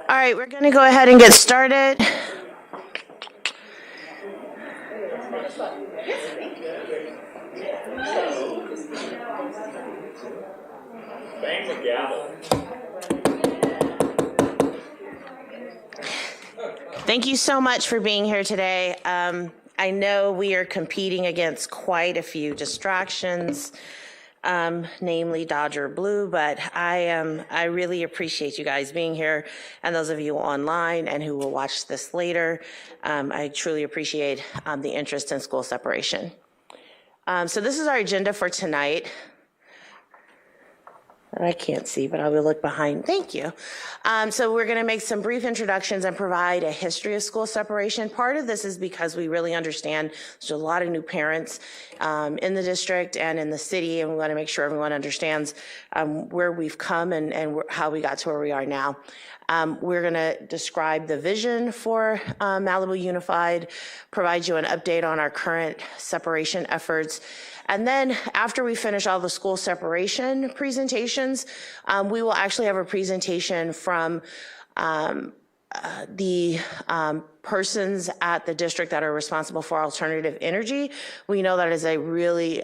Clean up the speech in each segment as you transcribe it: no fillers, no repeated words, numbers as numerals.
All right, we're going to go ahead and get started. Thank you so much for being here today. I know we are competing against quite a few distractions, namely Dodger Blue, but I really appreciate you guys being here, and those of you online and who will watch this later. I truly appreciate the interest in school separation. So this is our agenda for tonight. I can't see, but I will look behind. Thank you. So we're going to make some brief introductions and provide a history of school separation. Part of this is because we really understand there's a lot of new parents in the district and in the city, and we want to make sure everyone understands where we've come and how we got to where we are now. We're going to describe the vision for Malibu Unified, provide you an update on our current separation efforts. And then after we finish all the school separation presentations, we will actually have a presentation from the persons at the district that are responsible for alternative energy. We know that is a really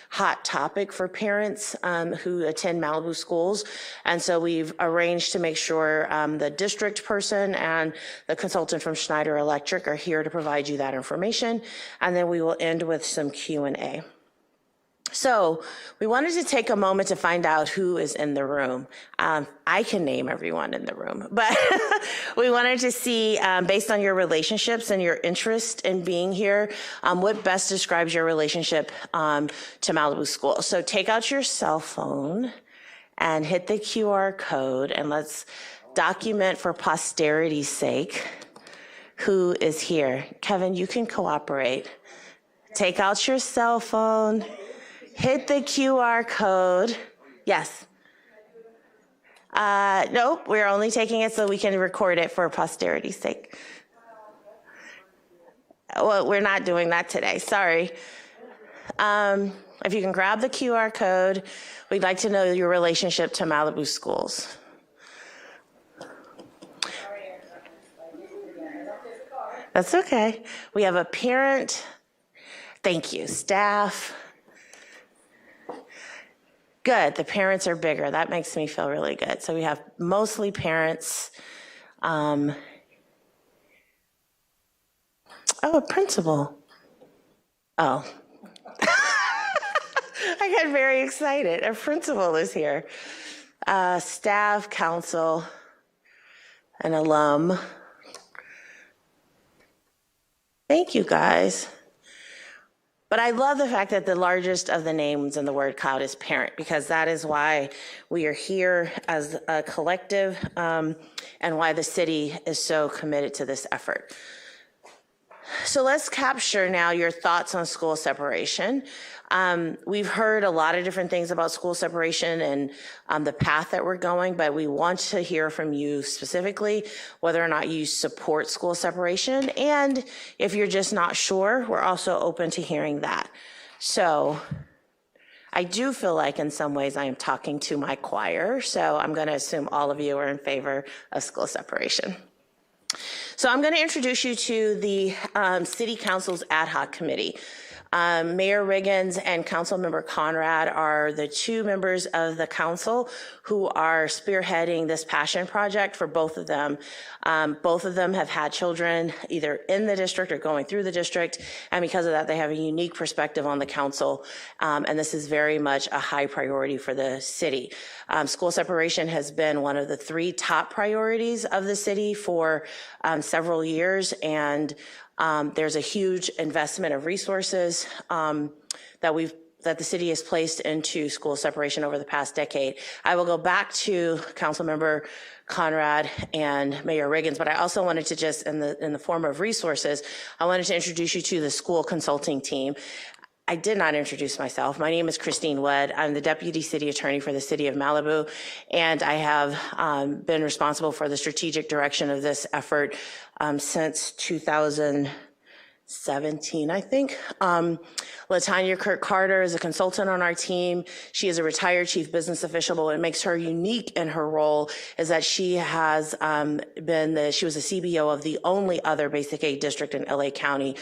hot topic for parents who attend Malibu schools. And so we've arranged to make sure the district person and the consultant from Schneider Electric are here to provide you that information. And then we will end with some Q&A. So we wanted to take a moment to find out who is in the room. I can name everyone in the room, but we wanted to see, based on your relationships and your interest in being here, what best describes your relationship to Malibu School. So take out your cell phone and hit the QR code, and let's document for posterity's sake who is here. Kevin, you can cooperate. Take out your cell phone. Hit the QR code. Yes. Nope, we're only taking it so we can record it for posterity's sake. Well, we're not doing that today, sorry. If you can grab the QR code, we'd like to know your relationship to Malibu schools. That's okay. We have a parent. Thank you, staff. Good, the parents are bigger. That makes me feel really good. So we have mostly parents. Oh, a principal. Oh. I got very excited. A principal is here. Staff, council, an alum. Thank you, guys. But I love the fact that the largest of the names in the word cloud is parent, because that is why we are here as a collective and why the city is so committed to this effort. So let's capture now your thoughts on school separation. We've heard a lot of different things about school separation and the path that we're going, but we want to hear from you specifically whether or not you support school separation. And if you're just not sure, we're also open to hearing that. So I do feel like in some ways I am talking to my choir, so I'm going to assume all of you are in favor of school separation. So I'm going to introduce you to the City Council's ad hoc committee. Mayor Riggins and Councilmember Conrad are the two members of the council who are spearheading this passion project for both of them. Both of them have had children either in the district or going through the district, and because of that, they have a unique perspective on the council, and this is very much a high priority for the city. School separation has been one of the 3 top priorities of the city for several years, and there's a huge investment of resources that the city has placed into school separation over the past decade. I will go back to Councilmember Conrad and Mayor Riggins, but I also wanted to just, in the form of resources, I wanted to introduce you to the school consulting team. I did not introduce myself. My name is Christine Wood. I'm the Deputy City Attorney for the City of Malibu, and I have been responsible for the strategic direction of this effort since 2000. 17, I think. Latanya Kirk-Carter is a consultant on our team. She is a retired chief business official, but what makes her unique in her role is that she has she was a CBO of the only other basic aid district in LA County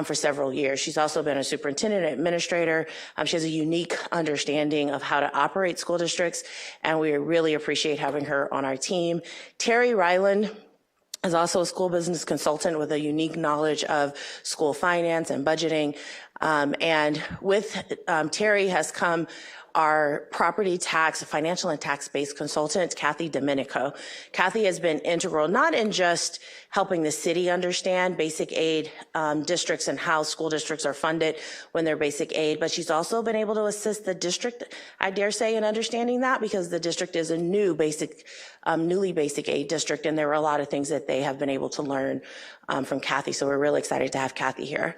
for several years. She's also been a superintendent administrator. She has a unique understanding of how to operate school districts, and we really appreciate having her on our team. Terry Ryland is also a school business consultant with a unique knowledge of school finance and budgeting. And with Terry has come our property tax, financial and tax-based consultant, Kathy Domenico. Kathy has been integral, not in just helping the city understand basic aid districts and how school districts are funded when they're basic aid, but she's also been able to assist the district, I dare say, in understanding that, because the district is a newly basic aid district, and there were a lot of things that they have been able to learn from Kathy. So we're really excited to have Kathy here.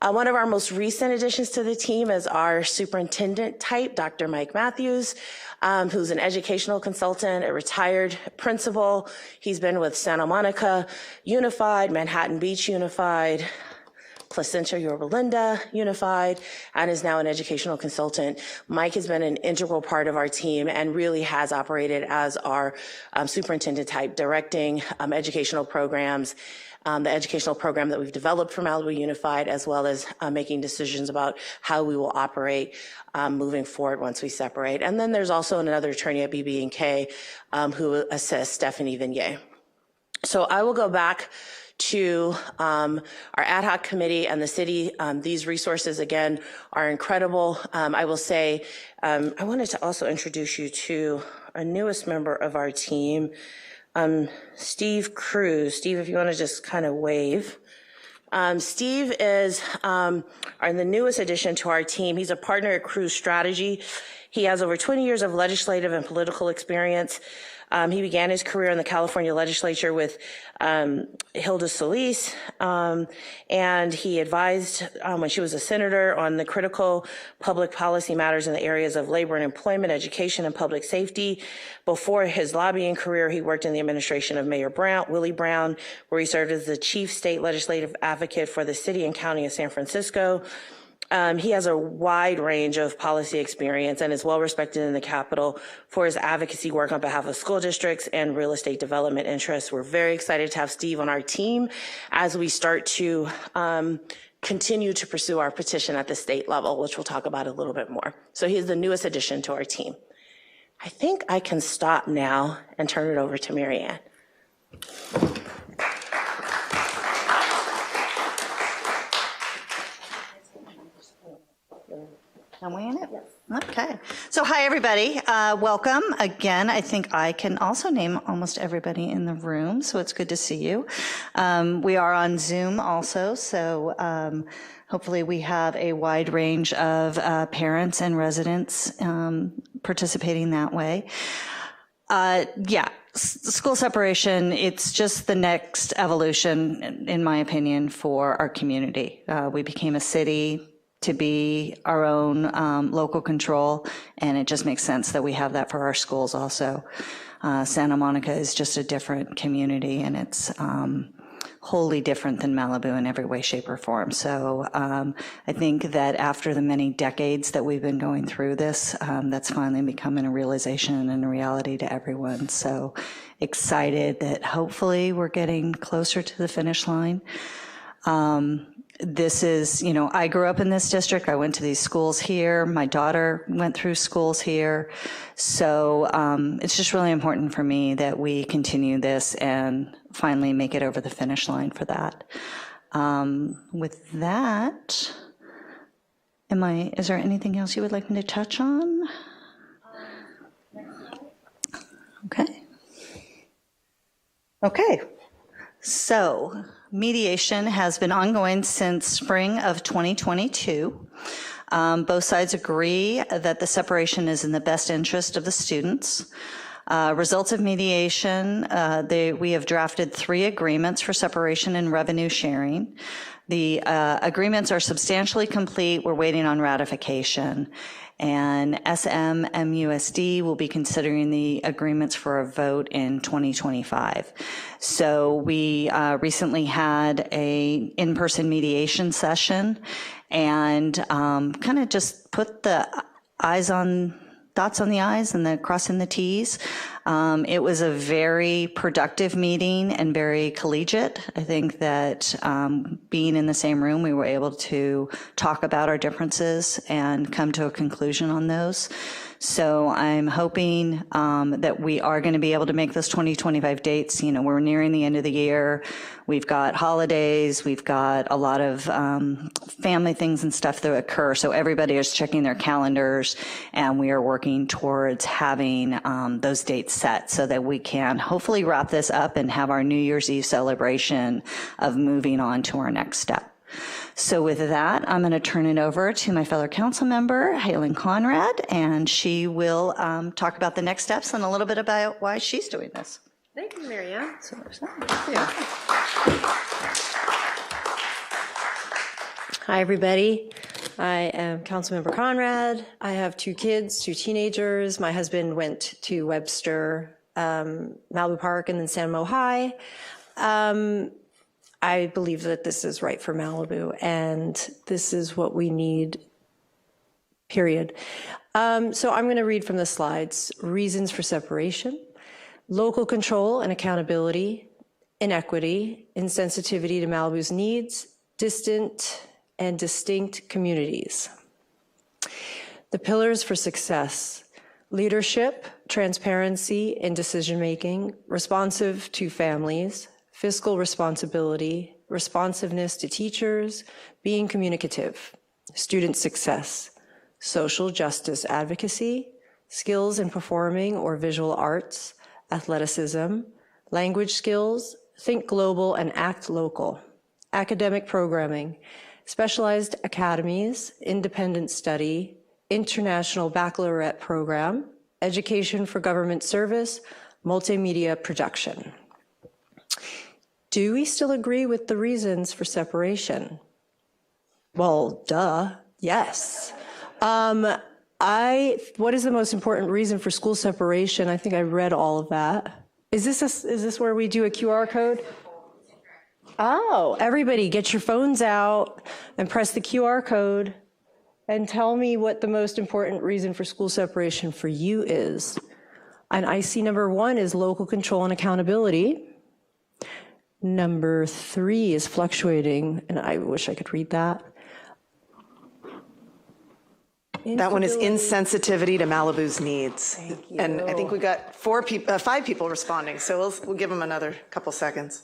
One of our most recent additions to the team is our superintendent type, Dr. Mike Matthews, who's an educational consultant, a retired principal. He's been with Santa Monica Unified, Manhattan Beach Unified, Placentia Yorba Linda Unified, and is now an educational consultant. Mike has been an integral part of our team and really has operated as our superintendent type, directing educational programs, the educational program that we've developed for Malibu Unified, as well as making decisions about how we will operate moving forward once we separate. And then there's also another attorney at BB&K who assists, Stephanie Vignier. So I will go back to our ad hoc committee and the city. These resources, again, are incredible. I will say, I wanted to also introduce you to our newest member of our team, Steve Cruz. Steve, if you want to just kind of wave. Steve is the newest addition to our team. He's a partner at Cruz Strategy. He has over 20 years of legislative and political experience. He began his career in the California legislature with Hilda Solis, and he advised when she was a senator on the critical public policy matters in the areas of labor and employment, education, and public safety. Before his lobbying career, he worked in the administration of Mayor Willie Brown, where he served as the chief state legislative advocate for the city and county of San Francisco. He has a wide range of policy experience and is well respected in the Capitol for his advocacy work on behalf of school districts and real estate development interests. We're very excited to have Steve on our team as we start to continue to pursue our petition at the state level, which we'll talk about a little bit more. So he's the newest addition to our team. I think I can stop now and turn it over to Mary Ann. Am we in it? Yes. Okay. So hi, everybody. Welcome. Again, I think I can also name almost everybody in the room, so it's good to see you. We are on Zoom also, so hopefully we have a wide range of parents and residents participating that way. School separation, it's just the next evolution, in my opinion, for our community. We became a city to be our own local control, and it just makes sense that we have that for our schools also. Santa Monica is just a different community, and it's wholly different than Malibu in every way, shape, or form. So I think that after the many decades that we've been going through this, that's finally becoming a realization and a reality to everyone. So excited that hopefully we're getting closer to the finish line. This is, I grew up in this district. I went to these schools here. My daughter went through schools here. So it's just really important for me that we continue this and finally make it over the finish line for that. With that, is there anything else you would like me to touch on? Okay. So mediation has been ongoing since spring of 2022. Both sides agree that the separation is in the best interest of the students. Results of mediation, we have drafted 3 agreements for separation and revenue sharing. The agreements are substantially complete. We're waiting on ratification. And SMMUSD will be considering the agreements for a vote in 2025. So we recently had a in-person mediation session and kind of just put the dots on the I's and the crossing the T's. It was a very productive meeting and very collegiate. I think that being in the same room, we were able to talk about our differences and come to a conclusion on those. So I'm hoping that we are going to be able to make those 2025 dates. You know, we're nearing the end of the year. We've got holidays. We've got a lot of family things and stuff that occur. So everybody is checking their calendars, and we are working towards having those dates set so that we can hopefully wrap this up and have our New Year's Eve celebration of moving on to our next step. So with that, I'm going to turn it over to my fellow council member, Halen Conrad, and she will talk about the next steps and a little bit about why she's doing this. Thank you, Marianne. So there's that. Hi, everybody. I am Councilmember Conrad. I have 2 kids, 2 teenagers. My husband went to Webster, Malibu Park, and then San Mo High. I believe that this is right for Malibu, and this is what we need, period. So I'm going to read from the slides. Reasons for separation, local control and accountability, inequity, insensitivity to Malibu's needs, distant and distinct communities. The pillars for success: leadership, transparency in decision-making, responsive to families, fiscal responsibility, responsiveness to teachers, being communicative, student success, social justice advocacy, skills in performing or visual arts, athleticism, language skills, think global and act local, academic programming, specialized academies, independent study, international baccalaureate program, education for government service, multimedia production. Do we still agree with the reasons for separation? Well, duh, yes. What is the most important reason for school separation? I think I read all of that. Is this where we do a QR code? Oh, everybody get your phones out and press the QR code and tell me what the most important reason for school separation for you is. And I see number 1 is local control and accountability. Number 3 is fluctuating, and I wish I could read that. That one is insensitivity to Malibu's needs. Thank you. And I think we got 5 people responding, so we'll give them another couple seconds.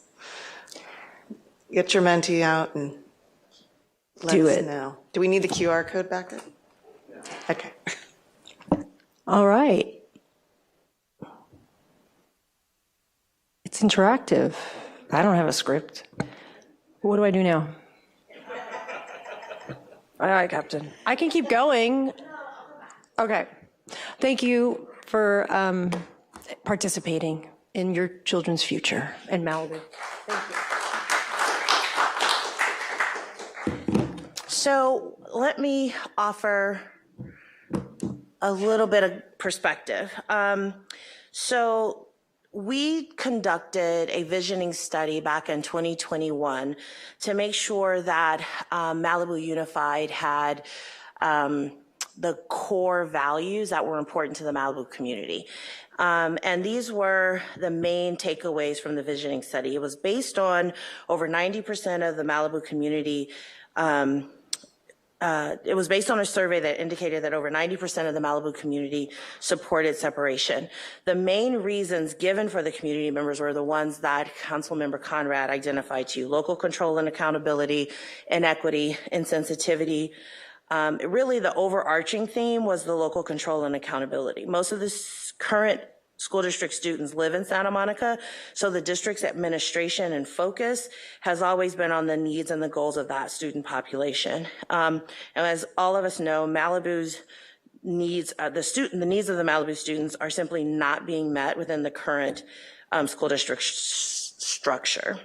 Get your Menti out and let us know. Do we need the QR code back there? Okay. All right. It's interactive. I don't have a script. What do I do now? All right, Captain. I can keep going. Okay. Thank you for participating in your children's future in Malibu. Thank you. So let me offer a little bit of perspective. So we conducted a visioning study back in 2021 to make sure that Malibu Unified had the core values that were important to the Malibu community. And these were the main takeaways from the visioning study. It was based on over 90% of the Malibu community. It was based on a survey that indicated that over 90% of the Malibu community supported separation. The main reasons given for the community members were the ones that Councilmember Conrad identified to you: local control and accountability, inequity, insensitivity. Really, the overarching theme was the local control and accountability. Most of the current school district students live in Santa Monica, so the district's administration and focus has always been on the needs and the goals of that student population. And as all of us know, Malibu's needs, the needs of the Malibu students are simply not being met within the current school district structure.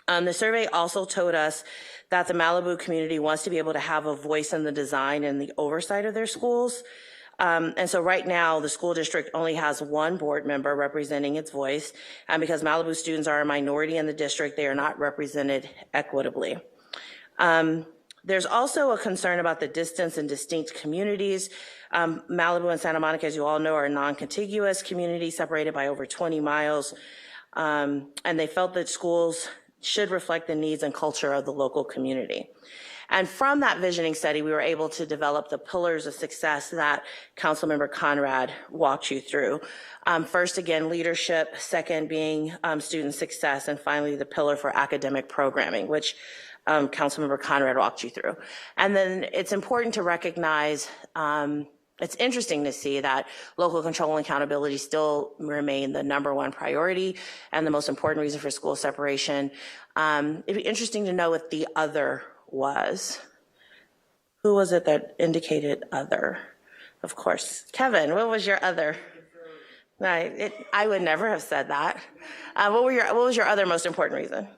The survey also told us that the Malibu community wants to be able to have a voice in the design and the oversight of their schools. And so right now, the school district only has one board member representing its voice. And because Malibu students are a minority in the district, they are not represented equitably. There's also a concern about the distance and distinct communities. Malibu and Santa Monica, as you all know, are non-contiguous communities separated by over 20 miles. And they felt that schools should reflect the needs and culture of the local community. And from that visioning study, we were able to develop the pillars of success that Councilmember Conrad walked you through. First, again, leadership. Second, being student success. And finally, the pillar for academic programming, which Councilmember Conrad walked you through. And then it's important to recognize, it's interesting to see that local control and accountability still remain the #1 priority and the most important reason for school separation. It'd be interesting to know what the other was. Who was it that indicated other? Of course, Kevin, what was your other? I would never have said that. What was your other most important reason?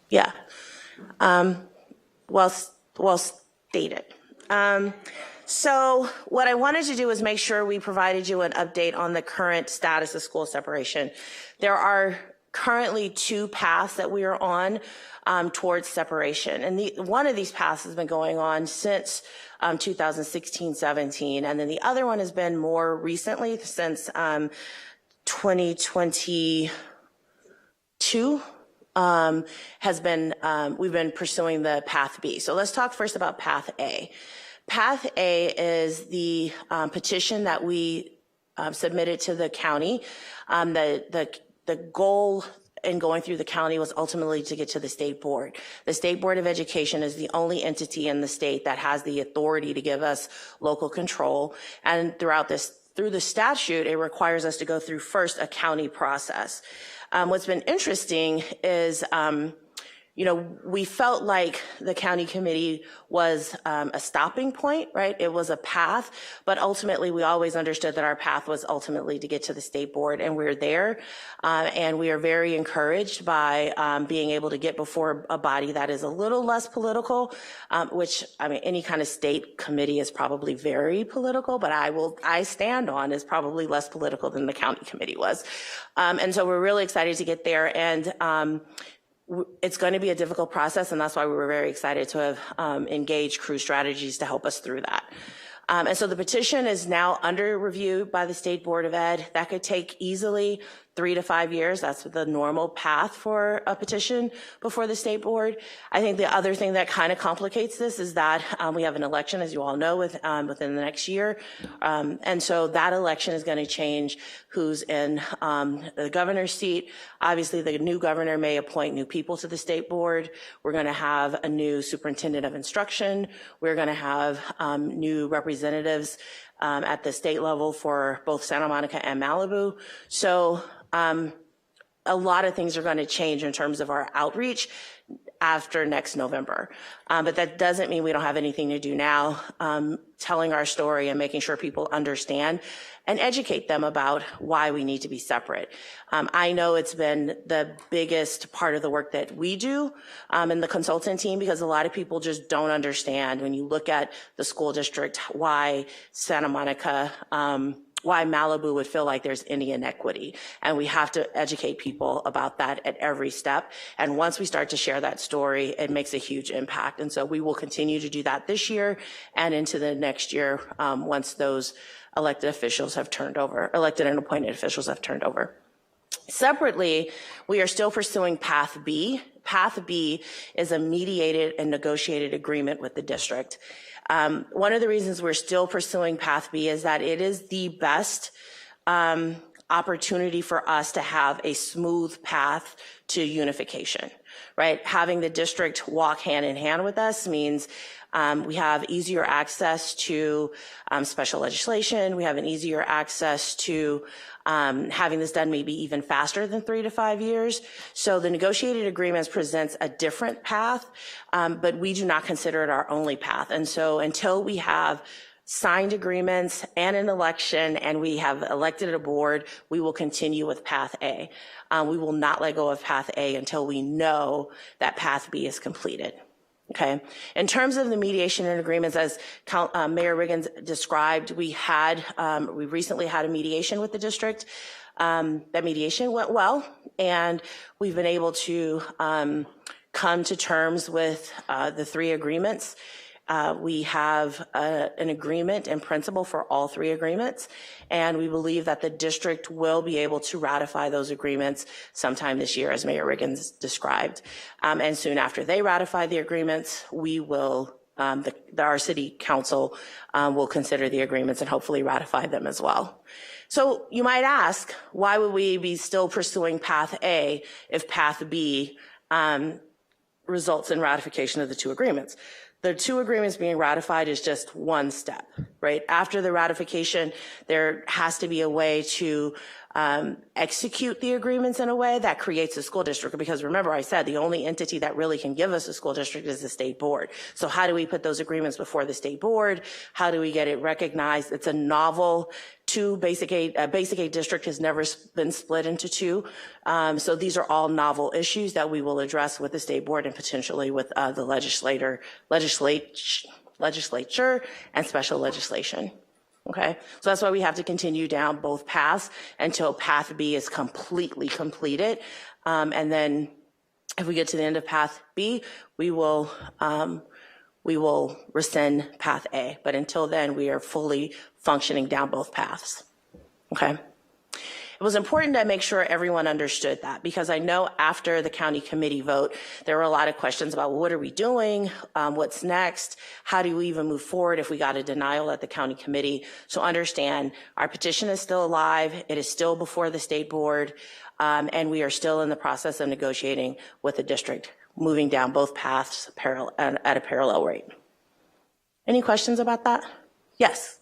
Yeah. Well stated. So what I wanted to do was make sure we provided you an update on the current status of school separation. There are currently 2 paths that we are on towards separation. And one of these paths has been going on since 2016-17. And then the other one has been more recently since 2022. We've been pursuing the Path B. So let's talk first about Path A. Path A is the petition that we submitted to the county. The goal in going through the county was ultimately to get to the state board. The State Board of Education is the only entity in the state that has the authority to give us local control. And through the statute, it requires us to go through first a county process. What's been interesting is, we felt like the county committee was a stopping point, right? It was a path, but ultimately we always understood that our path was ultimately to get to the state board, and we're there. And we are very encouraged by being able to get before a body that is a little less political, which, any kind of state committee is probably very political, but I stand on is probably less political than the county committee was. And so we're really excited to get there. And it's going to be a difficult process, and that's why we were very excited to have engaged Crew Strategies to help us through that. And so the petition is now under review by the State Board of Ed. That could take easily 3 to 5 years. That's the normal path for a petition before the state board. I think the other thing that kind of complicates this is that we have an election, as you all know, within the next year. And so that election is going to change who's in the governor's seat. Obviously, the new governor may appoint new people to the state board. We're going to have a new superintendent of instruction. We're going to have new representatives at the state level for both Santa Monica and Malibu. So a lot of things are going to change in terms of our outreach after next November. But that doesn't mean we don't have anything to do now, telling our story and making sure people understand and educate them about why we need to be separate. I know it's been the biggest part of the work that we do in the consultant team, because a lot of people just don't understand when you look at the school district, why Santa Monica, why Malibu would feel like there's any inequity. And we have to educate people about that at every step. And once we start to share that story, it makes a huge impact. And so we will continue to do that this year and into the next year once those elected officials have turned over, elected and appointed officials have turned over. Separately, we are still pursuing Path B. Path B is a mediated and negotiated agreement with the district. One of the reasons we're still pursuing Path B is that it is the best opportunity for us to have a smooth path to unification. right? Having the district walk hand in hand with us means we have easier access to special legislation. We have an easier access to having this done maybe even faster than 3 to 5 years. So the negotiated agreements presents a different path, but we do not consider it our only path. And so until we have signed agreements and an election and we have elected a board, we will continue with path A. We will not let go of path A until we know that path B is completed. Okay. In terms of the mediation and agreements, as Mayor Riggins described, we recently had a mediation with the district. That mediation went well, and we've been able to come to terms with the 3 agreements. We have an agreement in principle for all 3 agreements, and we believe that the district will be able to ratify those agreements sometime this year, as Mayor Riggins described. And soon after they ratify the agreements, we will, our city council will consider the agreements and hopefully ratify them as well. So you might ask, why would we be still pursuing path A if path B results in ratification of the 2 agreements? The 2 agreements being ratified is just one step, right? After the ratification, there has to be a way to execute the agreements in a way that creates a school district. Because remember, I said the only entity that really can give us a school district is the state board. So how do we put those agreements before the state board? How do we get it recognized? It's a novel basic aid district has never been split into 2. So these are all novel issues that we will address with the state board and potentially with the legislature and special legislation. Okay, so that's why we have to continue down both paths until path B is completely completed. And then if we get to the end of path B, we will rescind path A. But until then, we are fully functioning down both paths. Okay. It was important to make sure everyone understood that, because I know after the county committee vote, there were a lot of questions about, well, what are we doing? What's next? How do we even move forward if we got a denial at the county committee? So understand, our petition is still alive. It is still before the state board. And we are still in the process of negotiating with the district, moving down both paths at a parallel rate. Any questions about that? Yes.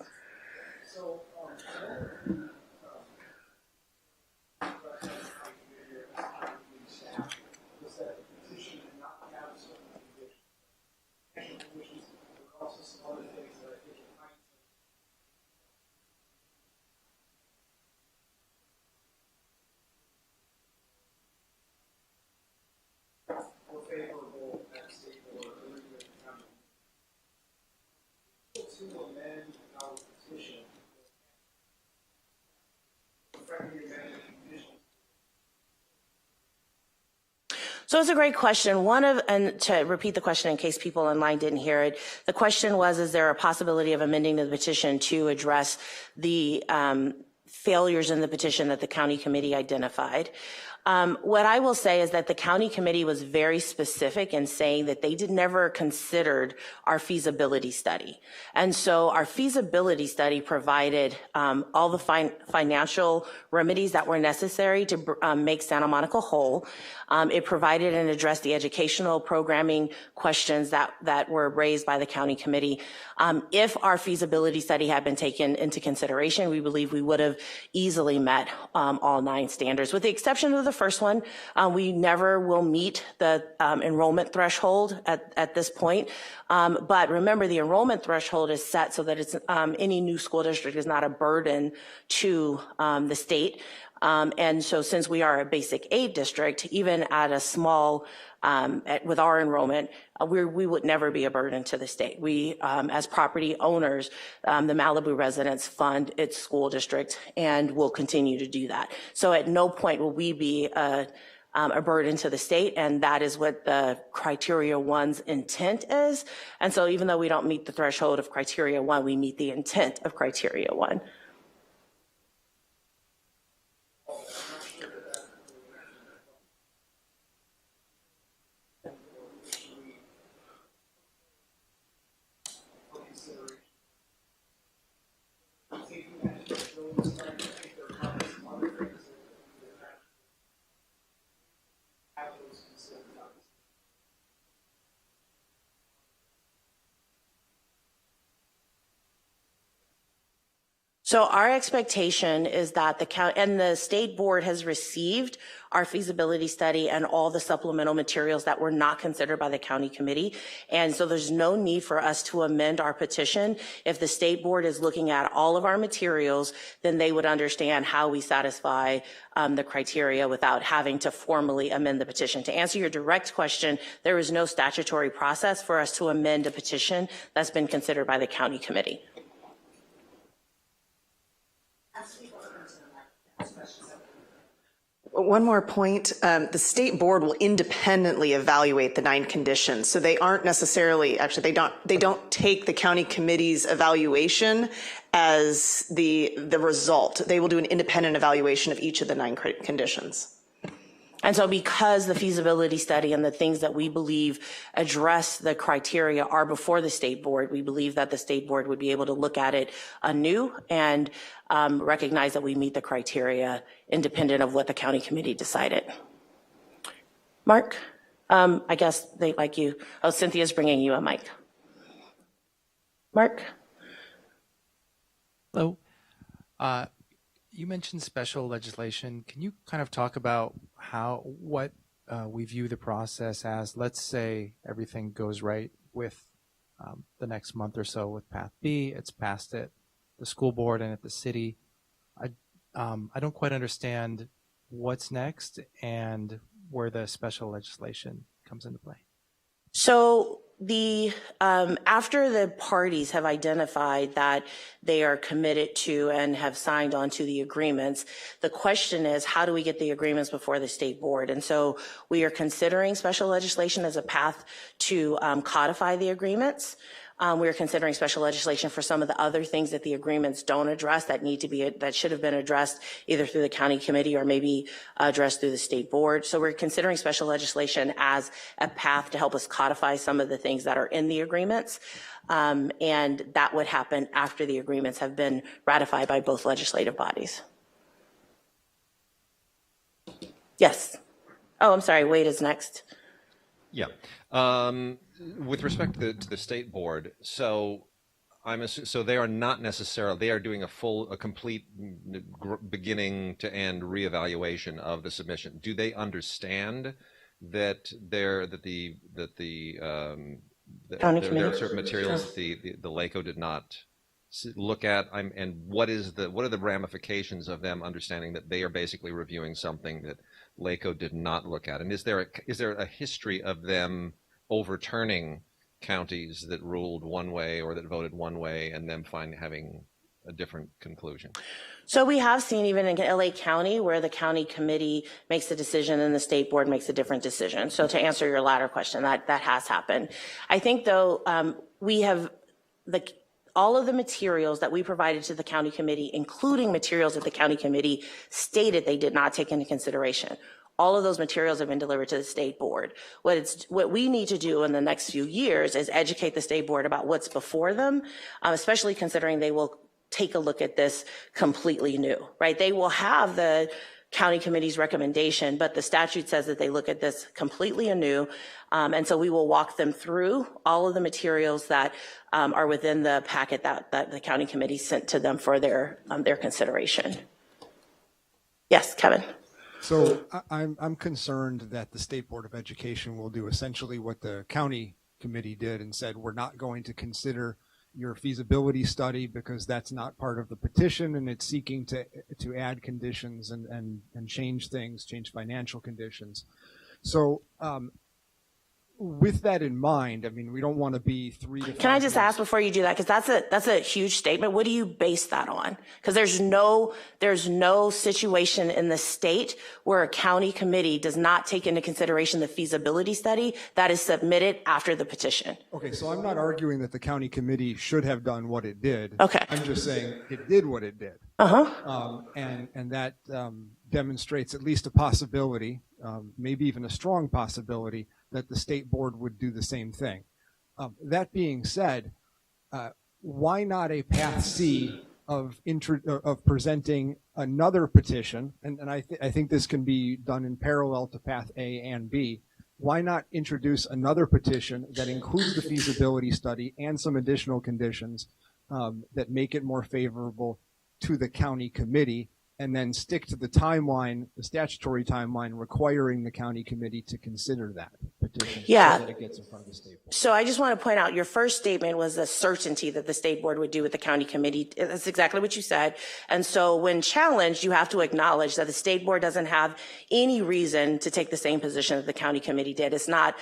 So it's a great question. And to repeat the question in case people online didn't hear it, the question was, is there a possibility of amending the petition to address the failures in the petition that the county committee identified? What I will say is that the county committee was very specific in saying that they never considered our feasibility study. And so our feasibility study provided all the financial remedies that were necessary to make Santa Monica whole. It provided and addressed the educational programming questions that were raised by the county committee. If our feasibility study had been taken into consideration, we believe we would have easily met all 9 standards, with the exception of the first one. We never will meet the enrollment threshold at this point. But remember, the enrollment threshold is set so that it's any new school district is not a burden to the state. And so since we are a basic aid district, even at a small, with our enrollment, we would never be a burden to the state. We, as property owners, the Malibu residents fund its school district and will continue to do that. So at no point will we be a burden to the state, and that is what the criteria 1's intent is. And so even though we don't meet the threshold of criteria 1, we meet the intent of criteria 1. So our expectation is that the county and the state board has received our feasibility study and all the supplemental materials that were not considered by the county committee. And so there's no need for us to amend our petition. If the state board is looking at all of our materials, then they would understand how we satisfy the criteria without having to formally amend the petition. To answer your direct question, there is no statutory process for us to amend a petition that's been considered by the county committee. One more point, the state board will independently evaluate the 9 conditions. So they aren't necessarily, actually, they don't take the county committee's evaluation as the result. They will do an independent evaluation of each of the 9 conditions. And so because the feasibility study and the things that we believe address the criteria are before the state board, we believe that the state board would be able to look at it anew and recognize that we meet the criteria independent of what the county committee decided. Mark, I guess they like you. Oh, Cynthia's bringing you a mic. Mark? Hello. You mentioned special legislation. Can you kind of talk about what we view the process as? Let's say everything goes right with the next month or so with Path B. It's passed at the school board and at the city. I don't quite understand what's next and where the special legislation comes into play. So after the parties have identified that they are committed to and have signed on to the agreements, the question is, how do we get the agreements before the state board? And so we are considering special legislation as a path to codify the agreements. We are considering special legislation for some of the other things that the agreements don't address that should have been addressed either through the county committee or maybe addressed through the state board. So we're considering special legislation as a path to help us codify some of the things that are in the agreements. And that would happen after the agreements have been ratified by both legislative bodies. Yes. Oh, I'm sorry. Wade is next. Yeah. With respect to the state board, so so they are not necessarily, they are doing a complete beginning to end reevaluation of the submission. Do they understand that there are certain materials that the LACO did not look at, and what are the ramifications of them understanding that they are basically reviewing something that LACO did not look at? And is there a history of them overturning counties that ruled one way or that voted one way and then having a different conclusion? So we have seen even in LA County where the county committee makes a decision and the state board makes a different decision. So to answer your latter question, that has happened. I think though, we have all of the materials that we provided to the county committee, including materials that the county committee stated they did not take into consideration. All of those materials have been delivered to the state board. What we need to do in the next few years is educate the state board about what's before them, especially considering they will take a look at this completely new, right? They will have the county committee's recommendation, but the statute says that they look at this completely anew. And so we will walk them through all of the materials that are within the packet that the county committee sent to them for their consideration. Yes, Kevin. So I'm concerned that the State Board of Education will do essentially what the county committee did and said, we're not going to consider your feasibility study because that's not part of the petition and it's seeking to add conditions and change things, change financial conditions. So with that in mind, I mean, we don't want to be 3 to 5 Can I just years. ask before you do that, because that's a huge statement. What do you base that on? Because there's no situation in the state where a county committee does not take into consideration the feasibility study that is submitted after the petition. Okay, so I'm not arguing that the county committee should have done what it did. Okay. I'm just saying it did what it did. And that demonstrates at least a possibility, maybe even a strong possibility, that the state board would do the same thing. That being said, why not a path C of presenting another petition? And I think this can be done in parallel to path A and B. Why not introduce another petition that includes the feasibility study and some additional conditions that make it more favorable to the county committee and then stick to the timeline, the statutory timeline requiring the county committee to consider that petition Yeah. so that it gets in front of the state board. So I just want to point out, your first statement was the certainty that the state board would do with the county committee. That's exactly what you said. And so when challenged, you have to acknowledge that the state board doesn't have any reason to take the same position that the county committee did. It's not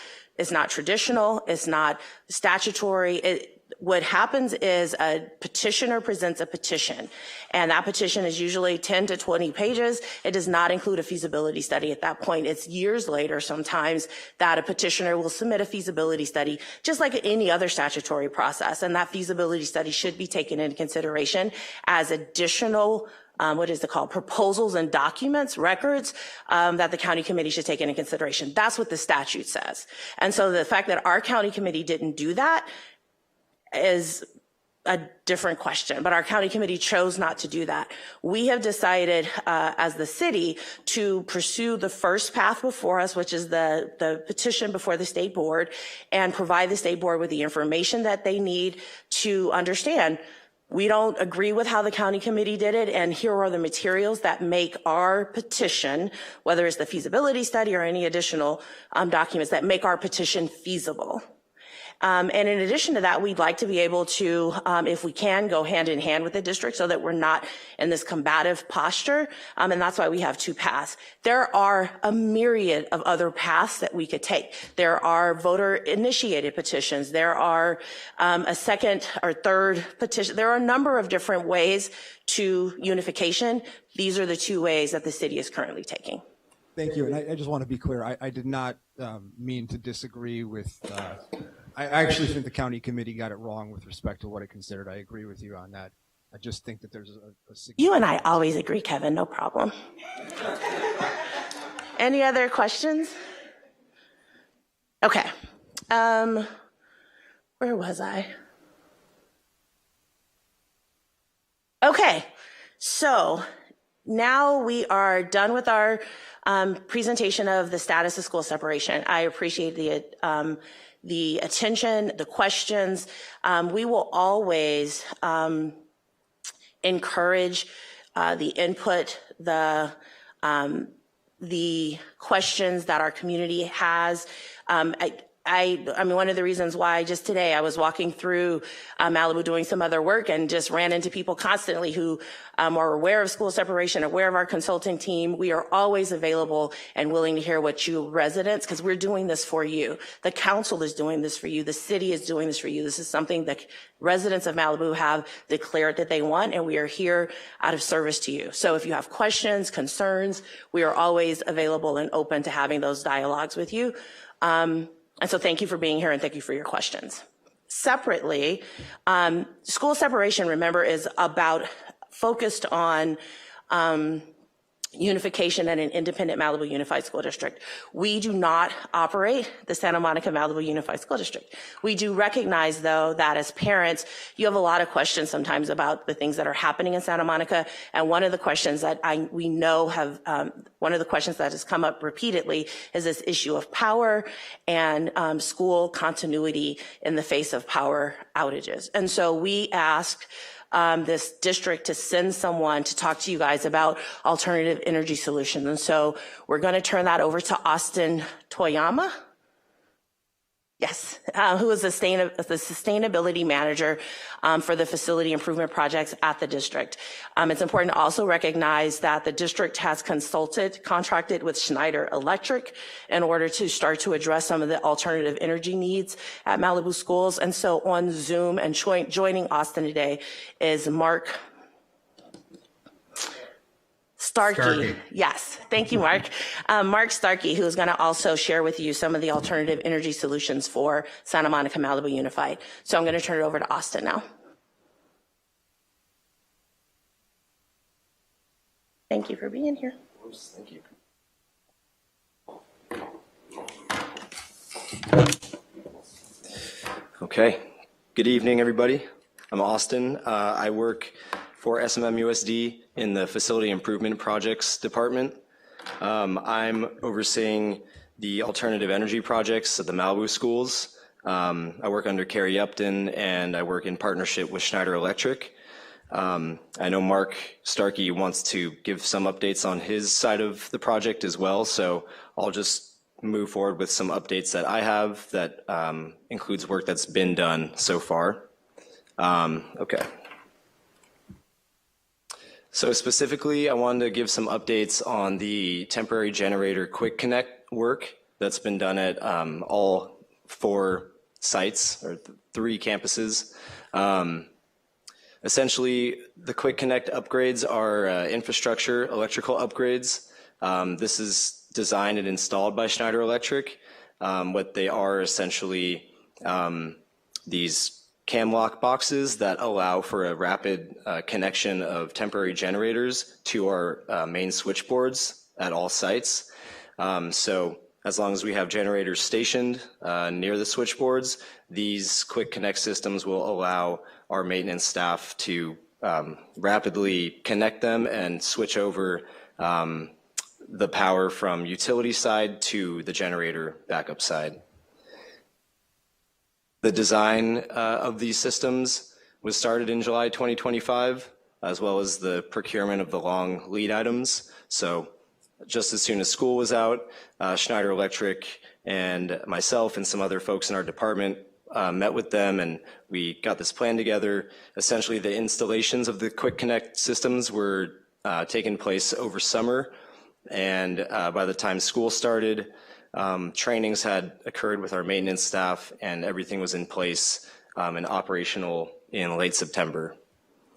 traditional. It's not statutory. What happens is a petitioner presents a petition, and that petition is usually 10 to 20 pages. It does not include a feasibility study at that point. It's years later sometimes that a petitioner will submit a feasibility study, just like any other statutory process, and that feasibility study should be taken into consideration as additional what is it called, proposals and documents, records, that the county committee should take into consideration. That's what the statute says. And so the fact that our county committee didn't do that is a different question, but our county committee chose not to do that. We have decided as the city to pursue the first path before us, which is the petition before the state board, and provide the state board with the information that they need to understand we don't agree with how the county committee did it, and here are the materials that make our petition, whether it's the feasibility study or any additional documents that make our petition feasible. And in addition to that, we'd like to be able to, if we can, go hand in hand with the district so that we're not in this combative posture. And that's why we have two paths. There are a myriad of other paths that we could take. There are voter-initiated petitions. There are a second or third petition. There are a number of different ways to unification. These are the two ways that the city is currently taking. Thank you. And I just want to be clear. I did not mean to disagree with I actually think the county committee got it wrong with respect to what it considered. I agree with you on that. I just think that there's a You and I always agree, Kevin, no problem. Any other questions? Okay. Where was I? Okay, so now we are done with our presentation of the status of school separation. I appreciate the attention, the questions. We will always encourage the input, the questions that our community has. I mean, one of the reasons why just today I was walking through Malibu doing some other work and just ran into people constantly who are aware of school separation, aware of our consulting team. We are always available and willing to hear what you residents, because we're doing this for you. The council is doing this for you. The city is doing this for you. This is something that residents of Malibu have declared that they want, and we are here out of service to you. So if you have questions, concerns, we are always available and open to having those dialogues with you. And so thank you for being here and thank you for your questions. Separately, school separation, remember, is about focused on unification and an independent Malibu Unified School District. We do not operate the Santa Monica Malibu Unified School District. We do recognize, though, that as parents, you have a lot of questions sometimes about the things that are happening in Santa Monica. And one of the questions that we know one of the questions that has come up repeatedly is this issue of power and school continuity in the face of power outages. And so we ask this district to send someone to talk to you guys about alternative energy solutions. And so we're going to turn that over to Austin Toyama. Yes, who is the sustainability manager for the facility improvement projects at the district. It's important to also recognize that the district has contracted with Schneider Electric in order to start to address some of the alternative energy needs at Malibu schools. And so on Zoom and joining Austin today is Mark Starkey. Yes, thank you, Mark. Mark Starkey, who is going to also share with you some of the alternative energy solutions for Santa Monica Malibu Unified. So I'm going to turn it over to Austin now. Thank you for being here. Thank you. Okay, good evening, everybody. I'm Austin. I work for SMMUSD in the Facility Improvement Projects Department. I'm overseeing the alternative energy projects at the Malibu schools. I work under Carrie Upton, and I work in partnership with Schneider Electric. I know Mark Starkey wants to give some updates on his side of the project as well, so I'll just move forward with some updates that I have that includes work that's been done so far. Okay. So specifically, I wanted to give some updates on the temporary generator quick connect work that's been done at all 4 sites or 3 campuses. Essentially, the quick connect upgrades are infrastructure electrical upgrades. This is designed and installed by Schneider Electric. What they are essentially these cam lock boxes that allow for a rapid connection of temporary generators to our main switchboards at all sites. So as long as we have generators stationed near the switchboards, these quick connect systems will allow our maintenance staff to rapidly connect them and switch over the power from utility side to the generator backup side. The design of these systems was started in July 2025, as well as the procurement of the long lead items. So just as soon as school was out, Schneider Electric and myself and some other folks in our department met with them, and we got this plan together. Essentially, the installations of the Quick Connect systems were taking place over summer, and by the time school started, trainings had occurred with our maintenance staff, and everything was in place and operational in late September.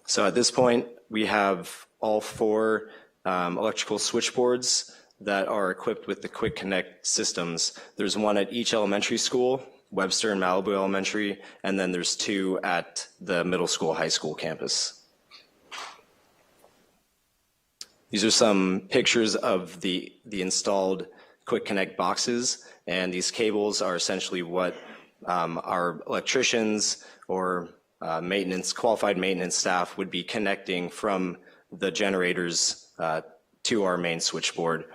So at this point, we have all 4 electrical switchboards that are equipped with the Quick Connect systems. There's one at each elementary school, Webster and Malibu Elementary, and then there's 2 at the middle school, high school campus. These are some pictures of the installed Quick Connect boxes, and these cables are essentially what our electricians or qualified maintenance staff would be connecting from the generators to our main switchboard.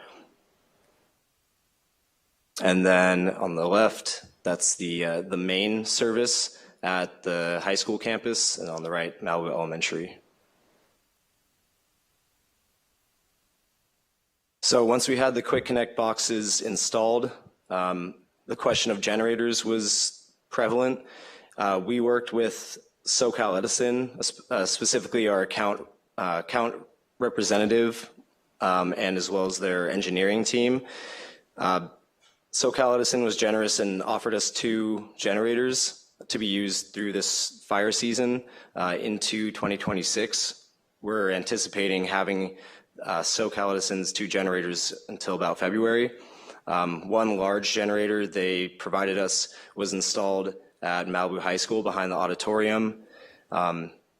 And then on the left, that's the main service at the high school campus, and on the right, Malibu Elementary. So once we had the Quick Connect boxes installed, the question of generators was prevalent. We worked with SoCal Edison, specifically our account representative, and as well as their engineering team. SoCal Edison was generous and offered us 2 generators to be used through this fire season into 2026. We're anticipating having SoCal Edison's 2 generators until about February. One large generator they provided us was installed at Malibu High School behind the auditorium.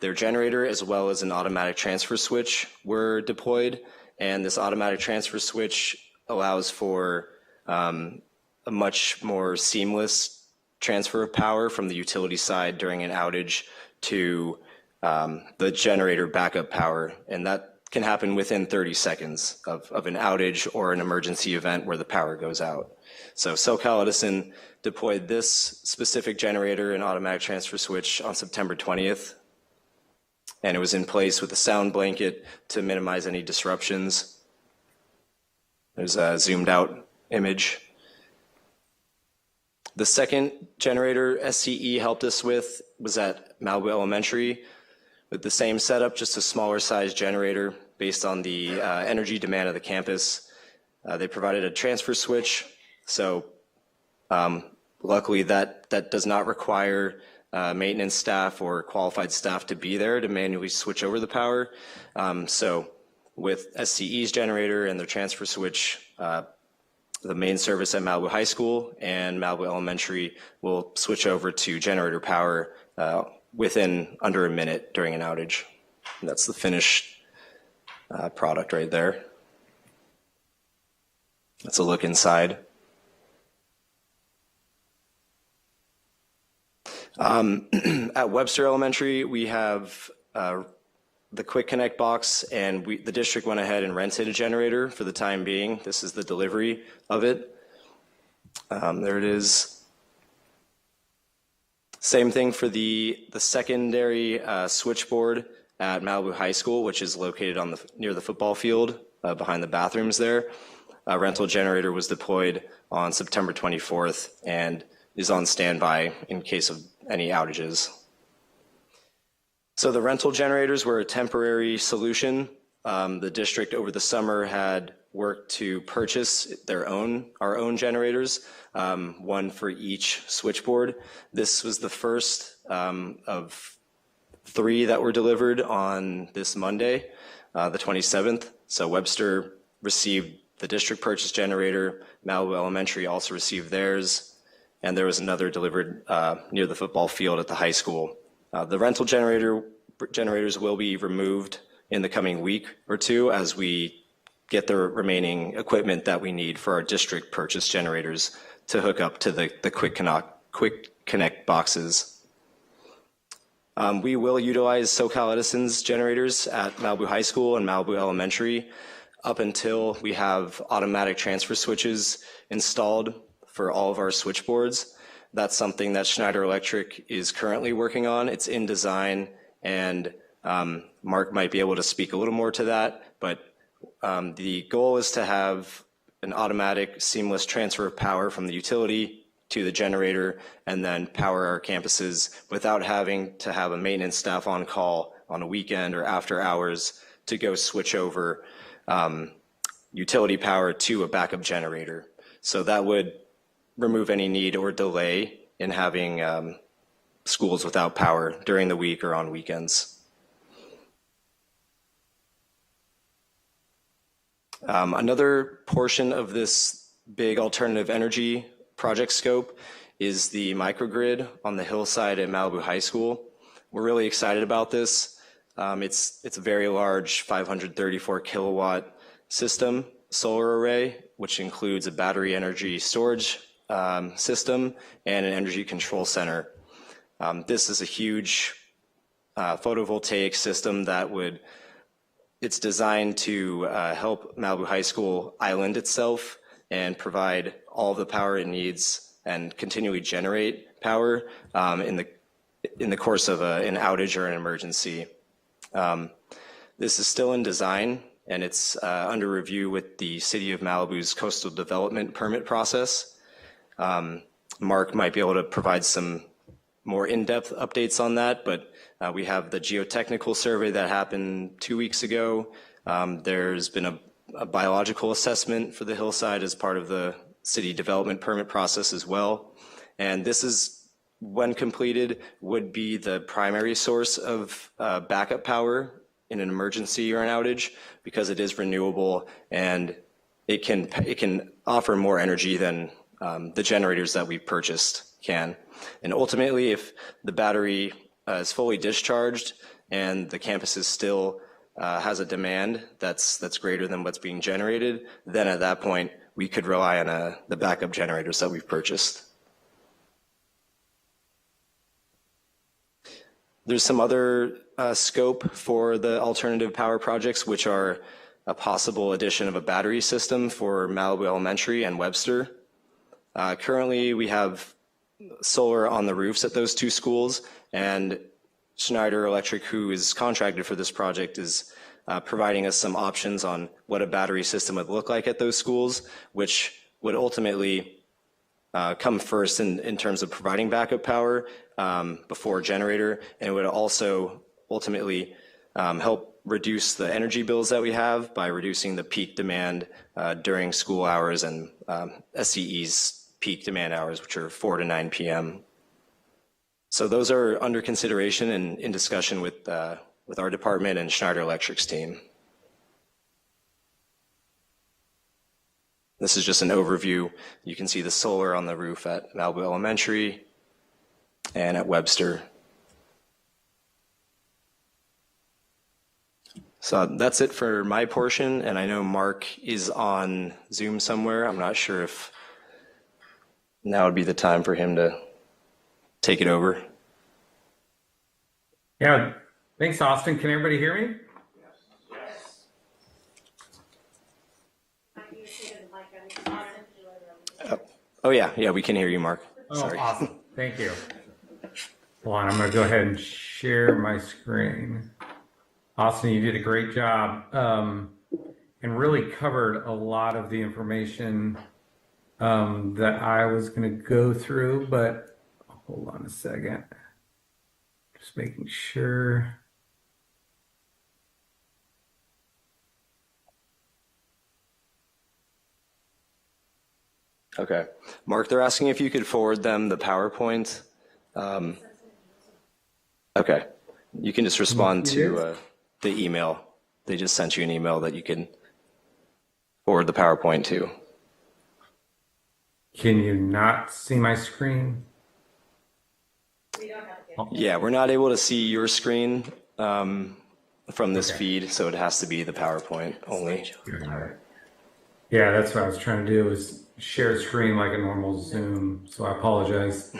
Their generator, as well as an automatic transfer switch, were deployed, and this automatic transfer switch allows for a much more seamless transfer of power from the utility side during an outage to the generator backup power, and that can happen within 30 seconds of an outage or an emergency event where the power goes out. So SoCal Edison deployed this specific generator and automatic transfer switch on September 20th, and it was in place with a sound blanket to minimize any disruptions. There's a zoomed out image. The second generator SCE helped us with was at Malibu Elementary, with the same setup, just a smaller size generator based on the energy demand of the campus. They provided a transfer switch, so luckily that does not require maintenance staff or qualified staff to be there to manually switch over the power. So with SCE's generator and their transfer switch, the main service at Malibu High School and Malibu Elementary will switch over to generator power within under a minute during an outage. And that's the finished product right there. That's a look inside. At Webster Elementary, we have the Quick Connect box, and the district went ahead and rented a generator for the time being. This is the delivery of it. There it is. Same thing for the secondary switchboard at Malibu High School, which is located on near the football field behind the bathrooms there. A rental generator was deployed on September 24th and is on standby in case of any outages. So the rental generators were a temporary solution. The district over the summer had worked to purchase our own generators, one for each switchboard. This was the first of 3 that were delivered on this Monday, the 27th. So Webster received the district purchase generator, Malibu Elementary also received theirs, and there was another delivered near the football field at the high school. The rental generators will be removed in the coming week or two as we get the remaining equipment that we need for our district purchase generators to hook up to the quick connect boxes. We will utilize SoCal Edison's generators at Malibu High School and Malibu Elementary up until we have automatic transfer switches installed for all of our switchboards. That's something that Schneider Electric is currently working on. It's in design, and Mark might be able to speak a little more to that, but the goal is to have an automatic seamless transfer of power from the utility to the generator and then power our campuses without having to have a maintenance staff on call on a weekend or after hours to go switch over utility power to a backup generator. So that would remove any need or delay in having schools without power during the week or on weekends. Another portion of this big alternative energy project scope is the microgrid on the hillside at Malibu High School. We're really excited about this. It's a very large 534 kilowatt system solar array, which includes a battery energy storage system and an energy control center. This is a huge photovoltaic system that it's designed to help Malibu High School island itself and provide all the power it needs and continually generate power in the course of an outage or an emergency. This is still in design, and it's under review with the City of Malibu's coastal development permit process. Mark might be able to provide some more in-depth updates on that, but we have the geotechnical survey that happened 2 weeks ago. There's been a biological assessment for the hillside as part of the city development permit process as well. And this is, when completed, would be the primary source of backup power in an emergency or an outage because it is renewable and it can offer more energy than the generators that we've purchased can. And ultimately, if the battery is fully discharged and the campus is still has a demand that's greater than what's being generated, then at that point we could rely on the backup generators that we've purchased. There's some other scope for the alternative power projects, which are a possible addition of a battery system for Malibu Elementary and Webster. Currently, we have solar on the roofs at those 2 schools, and Schneider Electric, who is contracted for this project, is providing us some options on what a battery system would look like at those schools, which would ultimately come first in terms of providing backup power before a generator, and it would also ultimately help reduce the energy bills that we have by reducing the peak demand during school hours and SCE's peak demand hours, which are 4 to 9 p.m. So those are under consideration and in discussion with our department and Schneider Electric's team. This is just an overview. You can see the solar on the roof at Malibu Elementary and at Webster. So that's it for my portion, and I know Mark is on Zoom somewhere. I'm not sure if now would be the time for him to take it over. Yeah, thanks, Austin. Can everybody hear me? Oh yeah, we can hear you, Mark. Oh, Sorry. awesome. Thank you. Hold on, I'm going to go ahead and share my screen. Austin, you did a great job and really covered a lot of the information that I was going to go through, but hold on a second. Just making sure. Okay. Mark, they're asking if you could forward them the PowerPoint. Okay. You can just respond to the email. They just sent you an email that you can forward the PowerPoint to. Can you not see my screen? Yeah, we're not able to see your screen from this feed, so it has to be the PowerPoint only. Yeah, that's what I was trying to do, is share screen like a normal Zoom, so I apologize.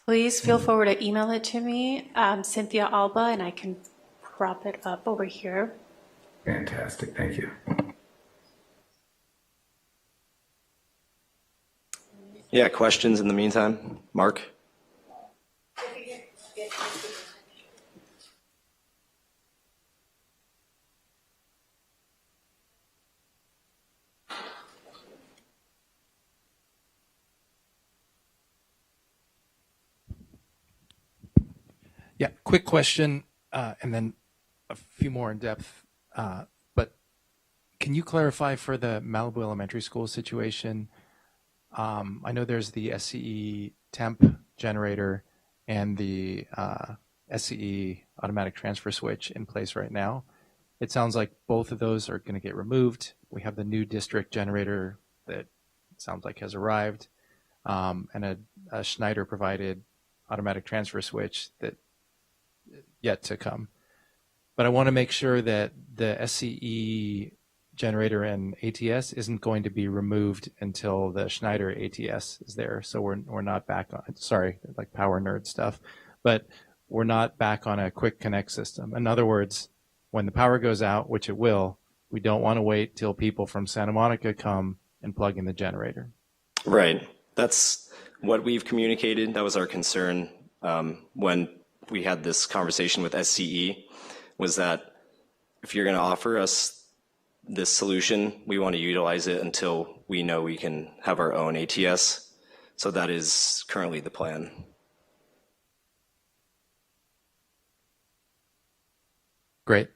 Please feel free to email it to me, Cynthia Alba, and I can prop it up over here. Fantastic, thank you. Yeah, questions in the meantime? Mark? Yeah, quick question, and then a few more in depth. But can you clarify for the Malibu Elementary School situation? I know there's the SCE temp generator and the SCE automatic transfer switch in place right now. It sounds like both of those are going to get removed. We have the new district generator that sounds like has arrived, and a Schneider provided automatic transfer switch that yet to come. But I want to make sure that the SCE generator and ATS isn't going to be removed until the Schneider ATS is there. So we're not back on, sorry, like power nerd stuff, but we're not back on a quick connect system. In other words, when the power goes out, which it will, we don't want to wait till people from Santa Monica come and plug in the generator. Right. That's what we've communicated. That was our concern when we had this conversation with SCE, was that if you're going to offer us this solution, we want to utilize it until we know we can have our own ATS. So that is currently the plan. Great.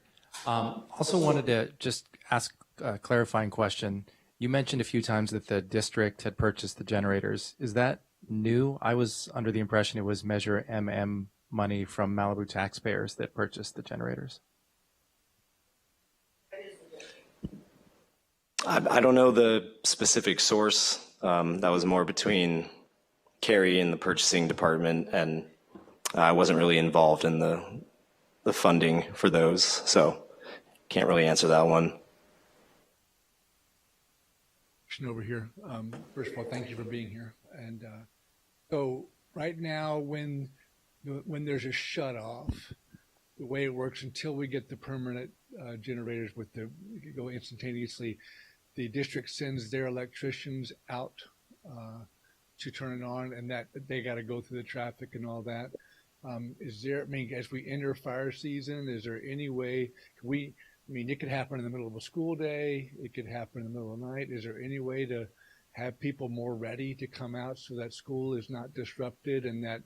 Also wanted to just ask a clarifying question. You mentioned a few times that the district had purchased the generators. Is that new? I was under the impression it was Measure MM money from Malibu taxpayers that purchased the generators. I don't know the specific source. That was more between Carrie and the purchasing department, and I wasn't really involved in the funding for those, so can't really answer that one. Over here. First of all, thank you for being here. And so right now, when there's a shut off, the way it works until we get the permanent generators with the go instantaneously, the district sends their electricians out to turn it on, and that they got to go through the traffic and all that. Is there, I mean, as we enter fire season, is there any way it could happen in the middle of a school day, it could happen in the middle of the night. Is there any way to have people more ready to come out so that school is not disrupted and that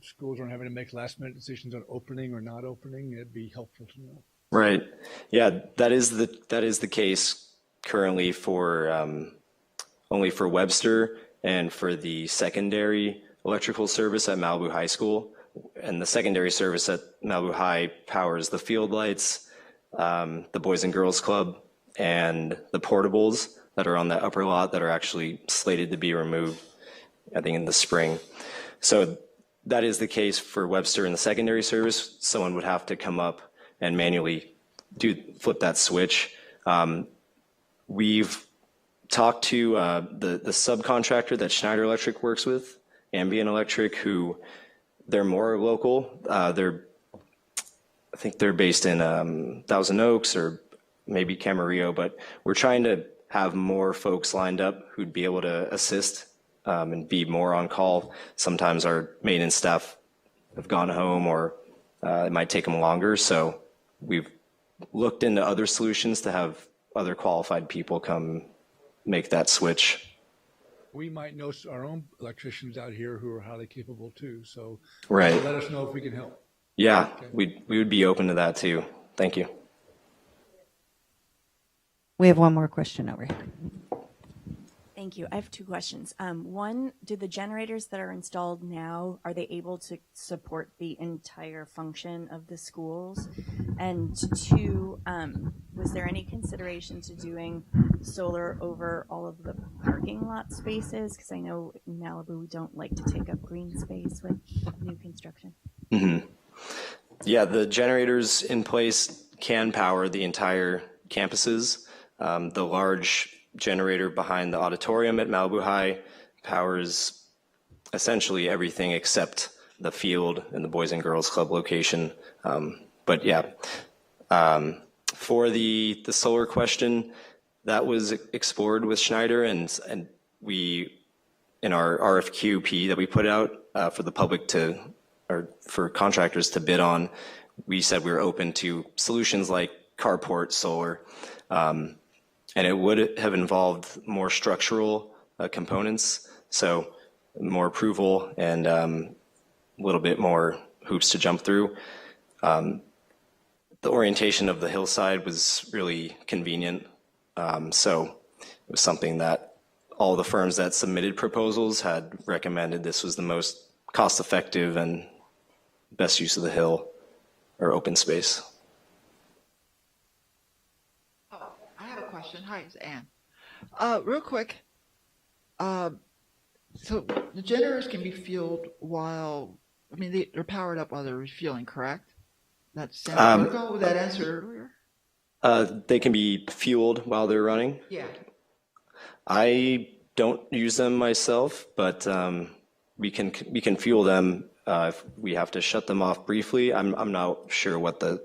schools aren't having to make last minute decisions on opening or not opening? It'd be helpful to know. Right. Yeah, that is the case currently for only for Webster and for the secondary electrical service at Malibu High School. And the secondary service at Malibu High powers the field lights, the Boys and Girls Club, and the portables that are on the upper lot that are actually slated to be removed, I think, in the spring. So that is the case for Webster in the secondary service. Someone would have to come up and manually flip that switch. We've talked to the subcontractor that Schneider Electric works with, Ambient Electric, who they're more local. I think they're based in Thousand Oaks or maybe Camarillo, but we're trying to have more folks lined up who'd be able to assist and be more on call. Sometimes our maintenance staff have gone home or it might take them longer. So we've looked into other solutions to have other qualified people come make that switch. We might know our own electricians out here who are highly capable too. So Right. let us know if we can help. Yeah, we would be open to that too. Thank you. We have one more question over here. Thank you. I have two questions. One, do the generators that are installed now, are they able to support the entire function of the schools? And two, was there any consideration to doing solar over all of the parking lot spaces? Because I know in Malibu, we don't like to take up green space with new construction. Mm-hmm. Yeah, the generators in place can power the entire campuses. The large generator behind the auditorium at Malibu High powers essentially everything except the field and the Boys and Girls Club location. But yeah, for the solar question, that was explored with Schneider, and we, in our RFQP that we put out for the public to, or for contractors to bid on, we said we were open to solutions like carport solar. And it would have involved more structural components, so more approval and a little bit more hoops to jump through. The orientation of the hillside was really convenient, so it was something that all the firms that submitted proposals had recommended this was the most cost-effective and best use of the hill or open space. Hi, it's Ann. Real quick, so the generators can be fueled while, I mean, they're powered up while they're refueling, correct? That's that answer earlier? They can be fueled while they're running. Yeah. I don't use them myself, but we can fuel them if we have to shut them off briefly. I'm not sure what the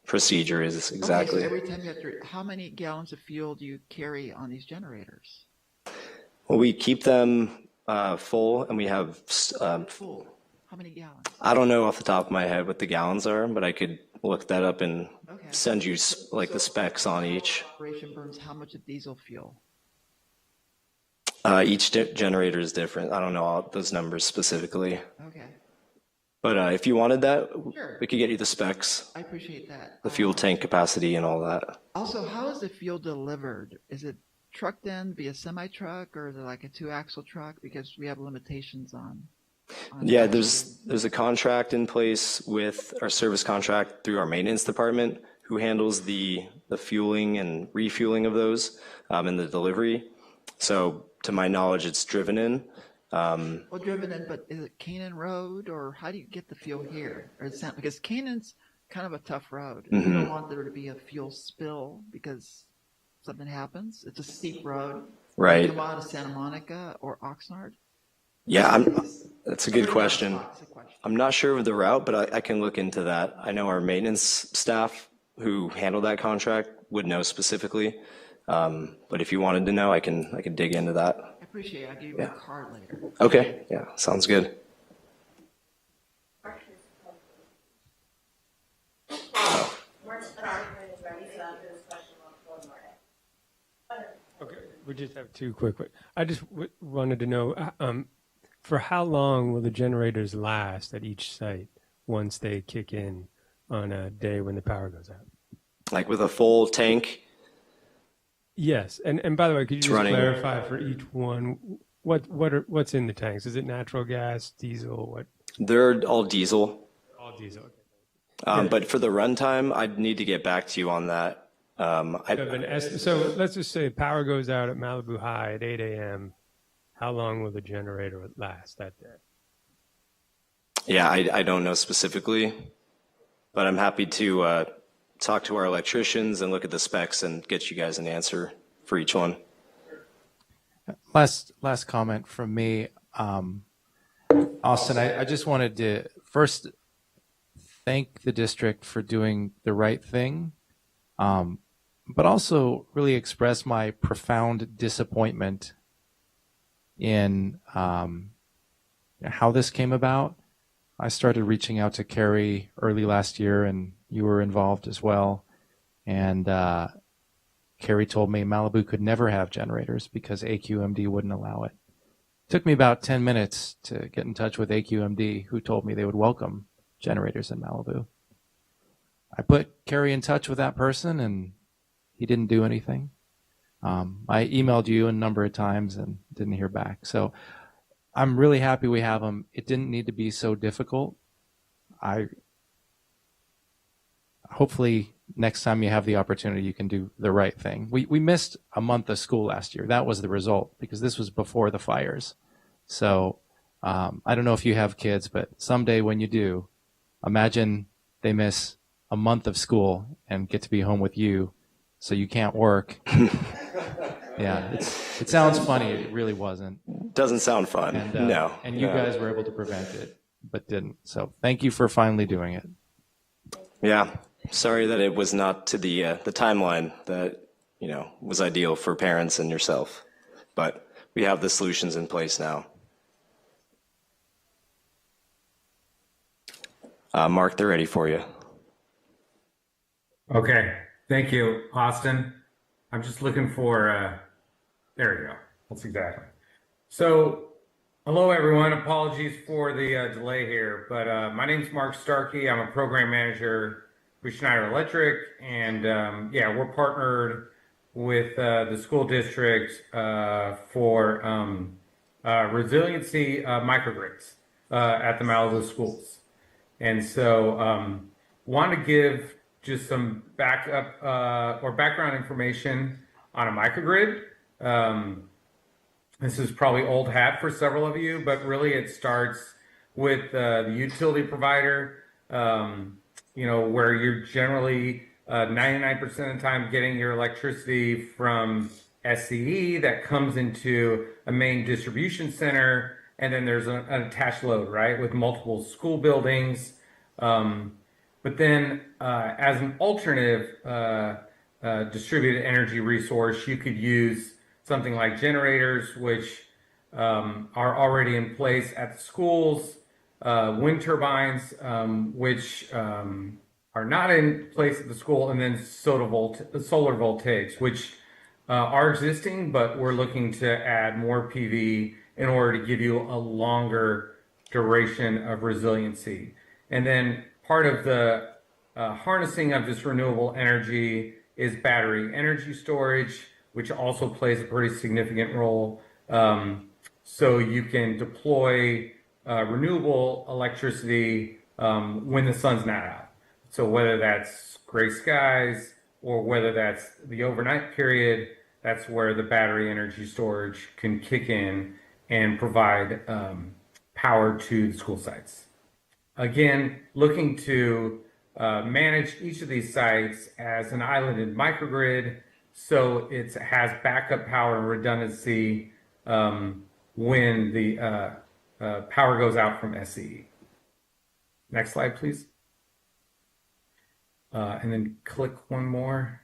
procedure is exactly. Okay, so every time you have to, how many gallons of fuel do you carry on these generators? Well, we keep them full, and we have Full. How many gallons? I don't know off the top of my head what the gallons are, but I could look that up and send you like the specs on each. Operation burns how much of diesel fuel? Each generator is different. I don't know all those numbers specifically. Okay. But if you wanted that, Sure. we could get you the specs, I appreciate that. the fuel tank capacity and all that. Also, how is the fuel delivered? Is it trucked in via semi-truck, or is it like a 2-axle truck? Because we have limitations on Yeah, there's a contract in place with our service contract through our maintenance department who handles the fueling and refueling of those and the delivery. So to my knowledge, it's driven in. Well, driven in, but is it Canaan Road, or how do you get the fuel here? Or it's not, because Canaan's kind of a tough road. Mm-hmm. You don't want there to be a fuel spill because something happens. It's a steep road. Right. You come out of Santa Monica or Oxnard. Yeah, that's a good question. I'm not sure of the route, but I can look into that. I know our maintenance staff who handle that contract would know specifically. But if you wanted to know, I can dig into that. I appreciate it. I'll give you a card later. Okay, yeah, sounds good. Okay, we just have two quick. I just wanted to know, for how long will the generators last at each site once they kick in on a day when the power goes out? Like with a full tank? Yes, and by the way, could you just running. clarify for each one what's in the tanks? Is it natural gas, diesel? What? They're all diesel. All diesel. Okay. But for the runtime, I'd need to get back to you on that. So let's just say power goes out at Malibu High at 8 a.m. How long will the generator last that day? Yeah, I don't know specifically, but I'm happy to talk to our electricians and look at the specs and get you guys an answer for each one. Last comment from me. Austin, I just wanted to first thank the district for doing the right thing, but also really express my profound disappointment in how this came about. I started reaching out to Carrie early last year, and you were involved as well. And Carrie told me Malibu could never have generators because AQMD wouldn't allow it. It took me about 10 minutes to get in touch with AQMD, who told me they would welcome generators in Malibu. I put Carrie in touch with that person, and he didn't do anything. I emailed you a number of times and didn't hear back. So I'm really happy we have them. It didn't need to be so difficult. Hopefully next time you have the opportunity, you can do the right thing. We missed a month of school last year. That was the result because this was before the fires. So I don't know if you have kids, but someday when you do, imagine they miss a month of school and get to be home with you so you can't work. Yeah, it sounds funny. It really wasn't. Doesn't sound fun. And, no. And you guys were able to prevent it, but didn't. So thank you for finally doing it. Yeah. Sorry that it was not to the timeline that, was ideal for parents and yourself. But we have the solutions in place now. Mark, they're ready for you. Okay. Thank you, Austin. I'm just looking for, there we go. That's exactly. So, hello everyone. Apologies for the delay here, but my name's Mark Starkey. I'm a program manager with Schneider Electric, and yeah, we're partnered with the school district for resiliency microgrids at the Malibu schools. And so want to give just some backup or background information on a microgrid. This is probably old hat for several of you, but really it starts with the utility provider, where you're generally 99% of the time getting your electricity from SCE that comes into a main distribution center, and then there's an attached load, right, with multiple school buildings. But then as an alternative distributed energy resource, you could use something like generators, which are already in place at the schools, wind turbines, which are not in place at the school, and then solar voltaics, which are existing, but we're looking to add more PV in order to give you a longer duration of resiliency. And then part of the harnessing of this renewable energy is battery energy storage, which also plays a pretty significant role. So you can deploy renewable electricity when the sun's not out. So whether that's gray skies or whether that's the overnight period, that's where the battery energy storage can kick in and provide power to the school sites. Again, looking to manage each of these sites as an islanded microgrid, so it has backup power and redundancy when the power goes out from SCE. Next slide, please. And then click one more.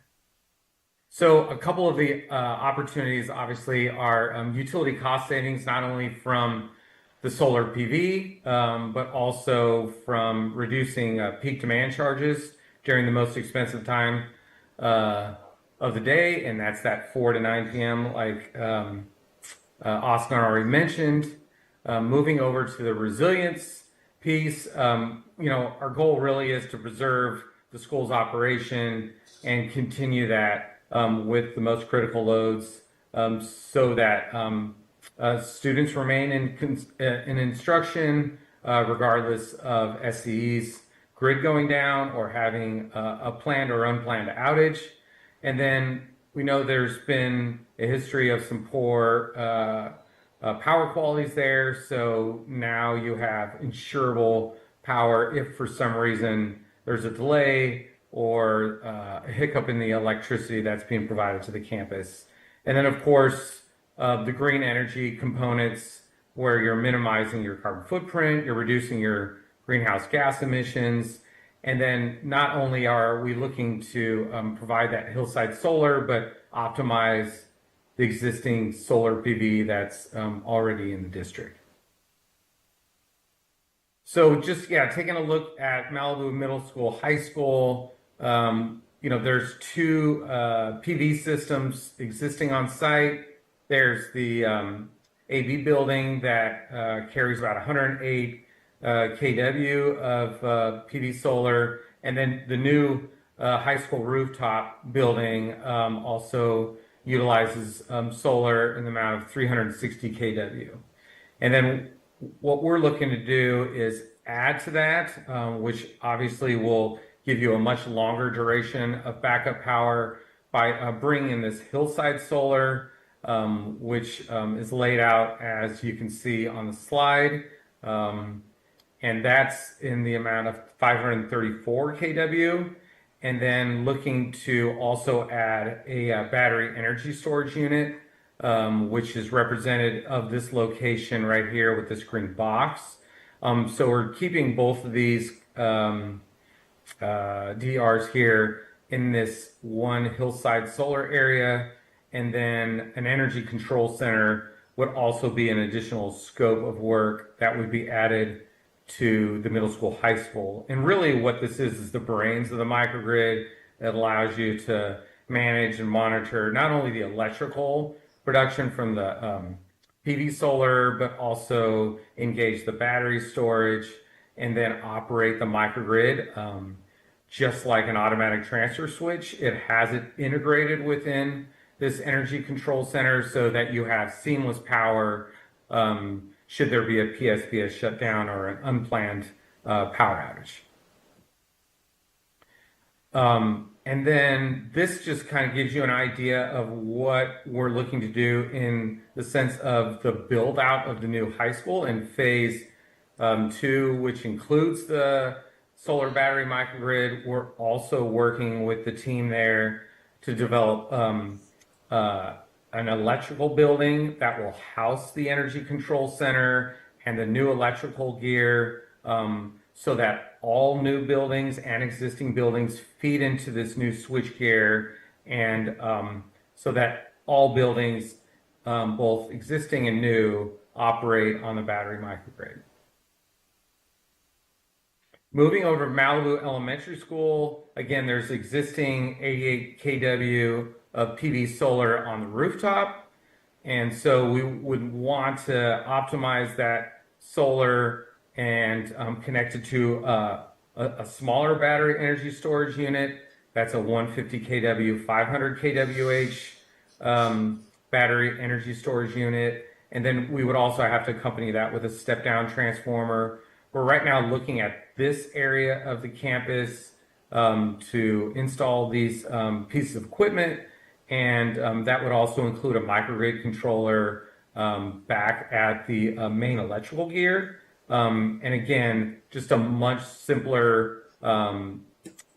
So a couple of the opportunities obviously are utility cost savings, not only from the solar PV, but also from reducing peak demand charges during the most expensive time of the day, and that's that 4 to 9 p.m. like Austin already mentioned. Moving over to the resilience piece, our goal really is to preserve the school's operation and continue that with the most critical loads so that students remain in instruction regardless of SCE's grid going down or having a planned or unplanned outage. And then we know there's been a history of some poor power qualities there. So now you have insurable power if for some reason there's a delay or a hiccup in the electricity that's being provided to the campus. And then, of course, the green energy components where you're minimizing your carbon footprint, you're reducing your greenhouse gas emissions. And then not only are we looking to provide that hillside solar, but optimize the existing solar PV that's already in the district. So just, yeah, taking a look at Malibu Middle School, High School, there's two PV systems existing on site. There's the AV building that carries about 108 kW of PV solar, and then the new high school rooftop building also utilizes solar in the amount of 360 kW. And then what we're looking to do is add to that, which obviously will give you a much longer duration of backup power by bringing in this hillside solar, which is laid out as you can see on the slide. And that's in the amount of 534 kW. And then looking to also add a battery energy storage unit, which is represented of this location right here with this green box. So we're keeping both of these DRs here in this one hillside solar area, and then an energy control center would also be an additional scope of work that would be added to the middle school, high school. And really what this is the brains of the microgrid that allows you to manage and monitor not only the electrical production from the PV solar, but also engage the battery storage and then operate the microgrid. Just like an automatic transfer switch, it has it integrated within this energy control center so that you have seamless power should there be a PSPS shutdown or an unplanned power outage. And then this just kind of gives you an idea of what we're looking to do in the sense of the build out of the new high school in phase 2, which includes the solar battery microgrid. We're also working with the team there to develop an electrical building that will house the energy control center and the new electrical gear, so that all new buildings and existing buildings feed into this new switch gear, and so that all buildings, both existing and new, operate on the battery microgrid. Moving over to Malibu Elementary School, again, there's existing 88 kW of PV solar on the rooftop. And so we would want to optimize that solar and connect it to a smaller battery energy storage unit. That's a 150 kW, 500 kWh battery energy storage unit. And then we would also have to accompany that with a step down transformer. We're right now looking at this area of the campus to install these pieces of equipment, and that would also include a microgrid controller back at the main electrical gear. And again, just a much simpler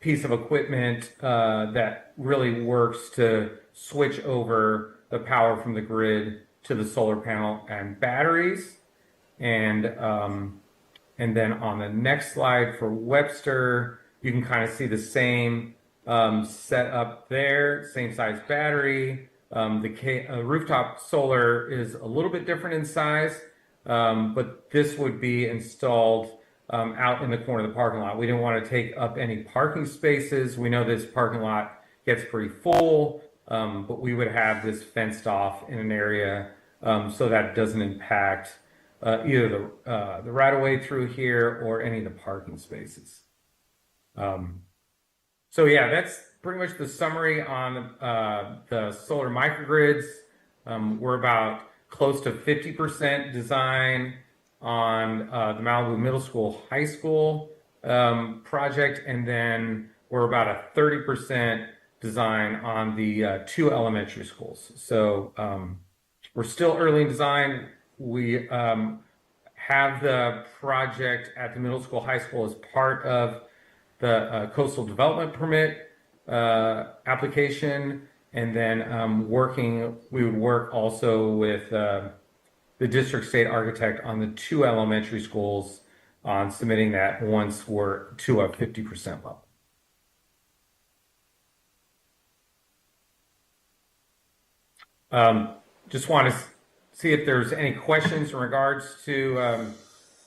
piece of equipment that really works to switch over the power from the grid to the solar panel and batteries. And then on the next slide for Webster, you can kind of see the same setup there, same size battery. The rooftop solar is a little bit different in size, but this would be installed out in the corner of the parking lot. We didn't want to take up any parking spaces. We know this parking lot gets pretty full, but we would have this fenced off in an area so that it doesn't impact either the right-of-way through here or any of the parking spaces. So yeah, that's pretty much the summary on the solar microgrids. We're about close to 50% design on the Malibu Middle School, High School project, and then we're about a 30% design on the 2 elementary schools. So we're still early in design. We have the project at the middle school, high school as part of the coastal development permit application, and then we would work also with the district state architect on the 2 elementary schools on submitting that once we're to a 50% level. Just want to see if there's any questions in regards to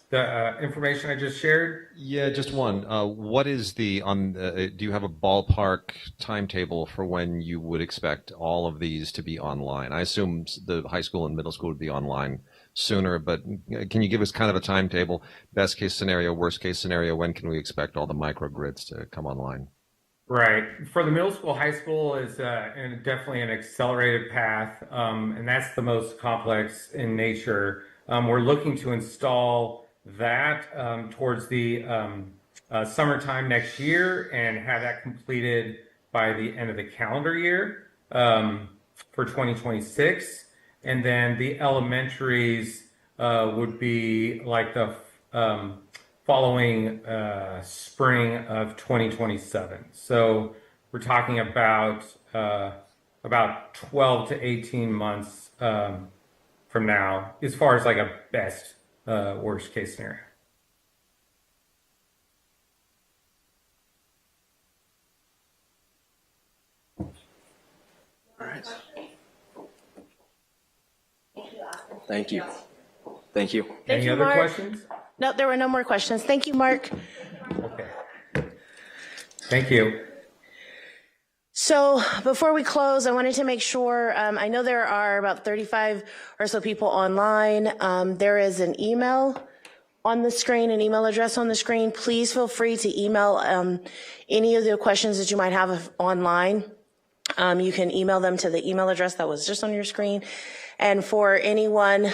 the information I just shared? Yeah, just one. What is do you have a ballpark timetable for when you would expect all of these to be online? I assume the high school and middle school would be online sooner, but can you give us kind of a timetable? Best case scenario, worst case scenario, when can we expect all the microgrids to come online? Right. For the middle school, high school is definitely an accelerated path, and that's the most complex in nature. We're looking to install that towards the summertime next year and have that completed by the end of the calendar year for 2026. And then the elementaries would be like the following spring of 2027. So we're talking about 12 to 18 months from now, as far as like a best worst case scenario. All right. Thank you. Thank you. Any other questions? No, there were no more questions. Thank you, Mark. Okay. Thank you. So before we close, I wanted to make sure, I know there are about 35 or so people online. There is an email on the screen, an email address on the screen. Please feel free to email any of the questions that you might have online. You can email them to the email address that was just on your screen. And for anyone,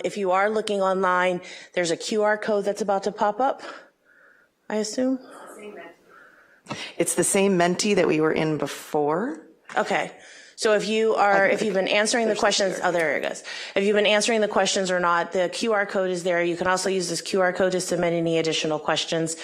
if you are looking online, there's a QR code that's about to pop up, I assume. It's the same Menti that we were in before. Okay. So if you've been answering the questions, oh, there it goes. If you've been answering the questions or not, the QR code is there. You can also use this QR code to submit any additional questions.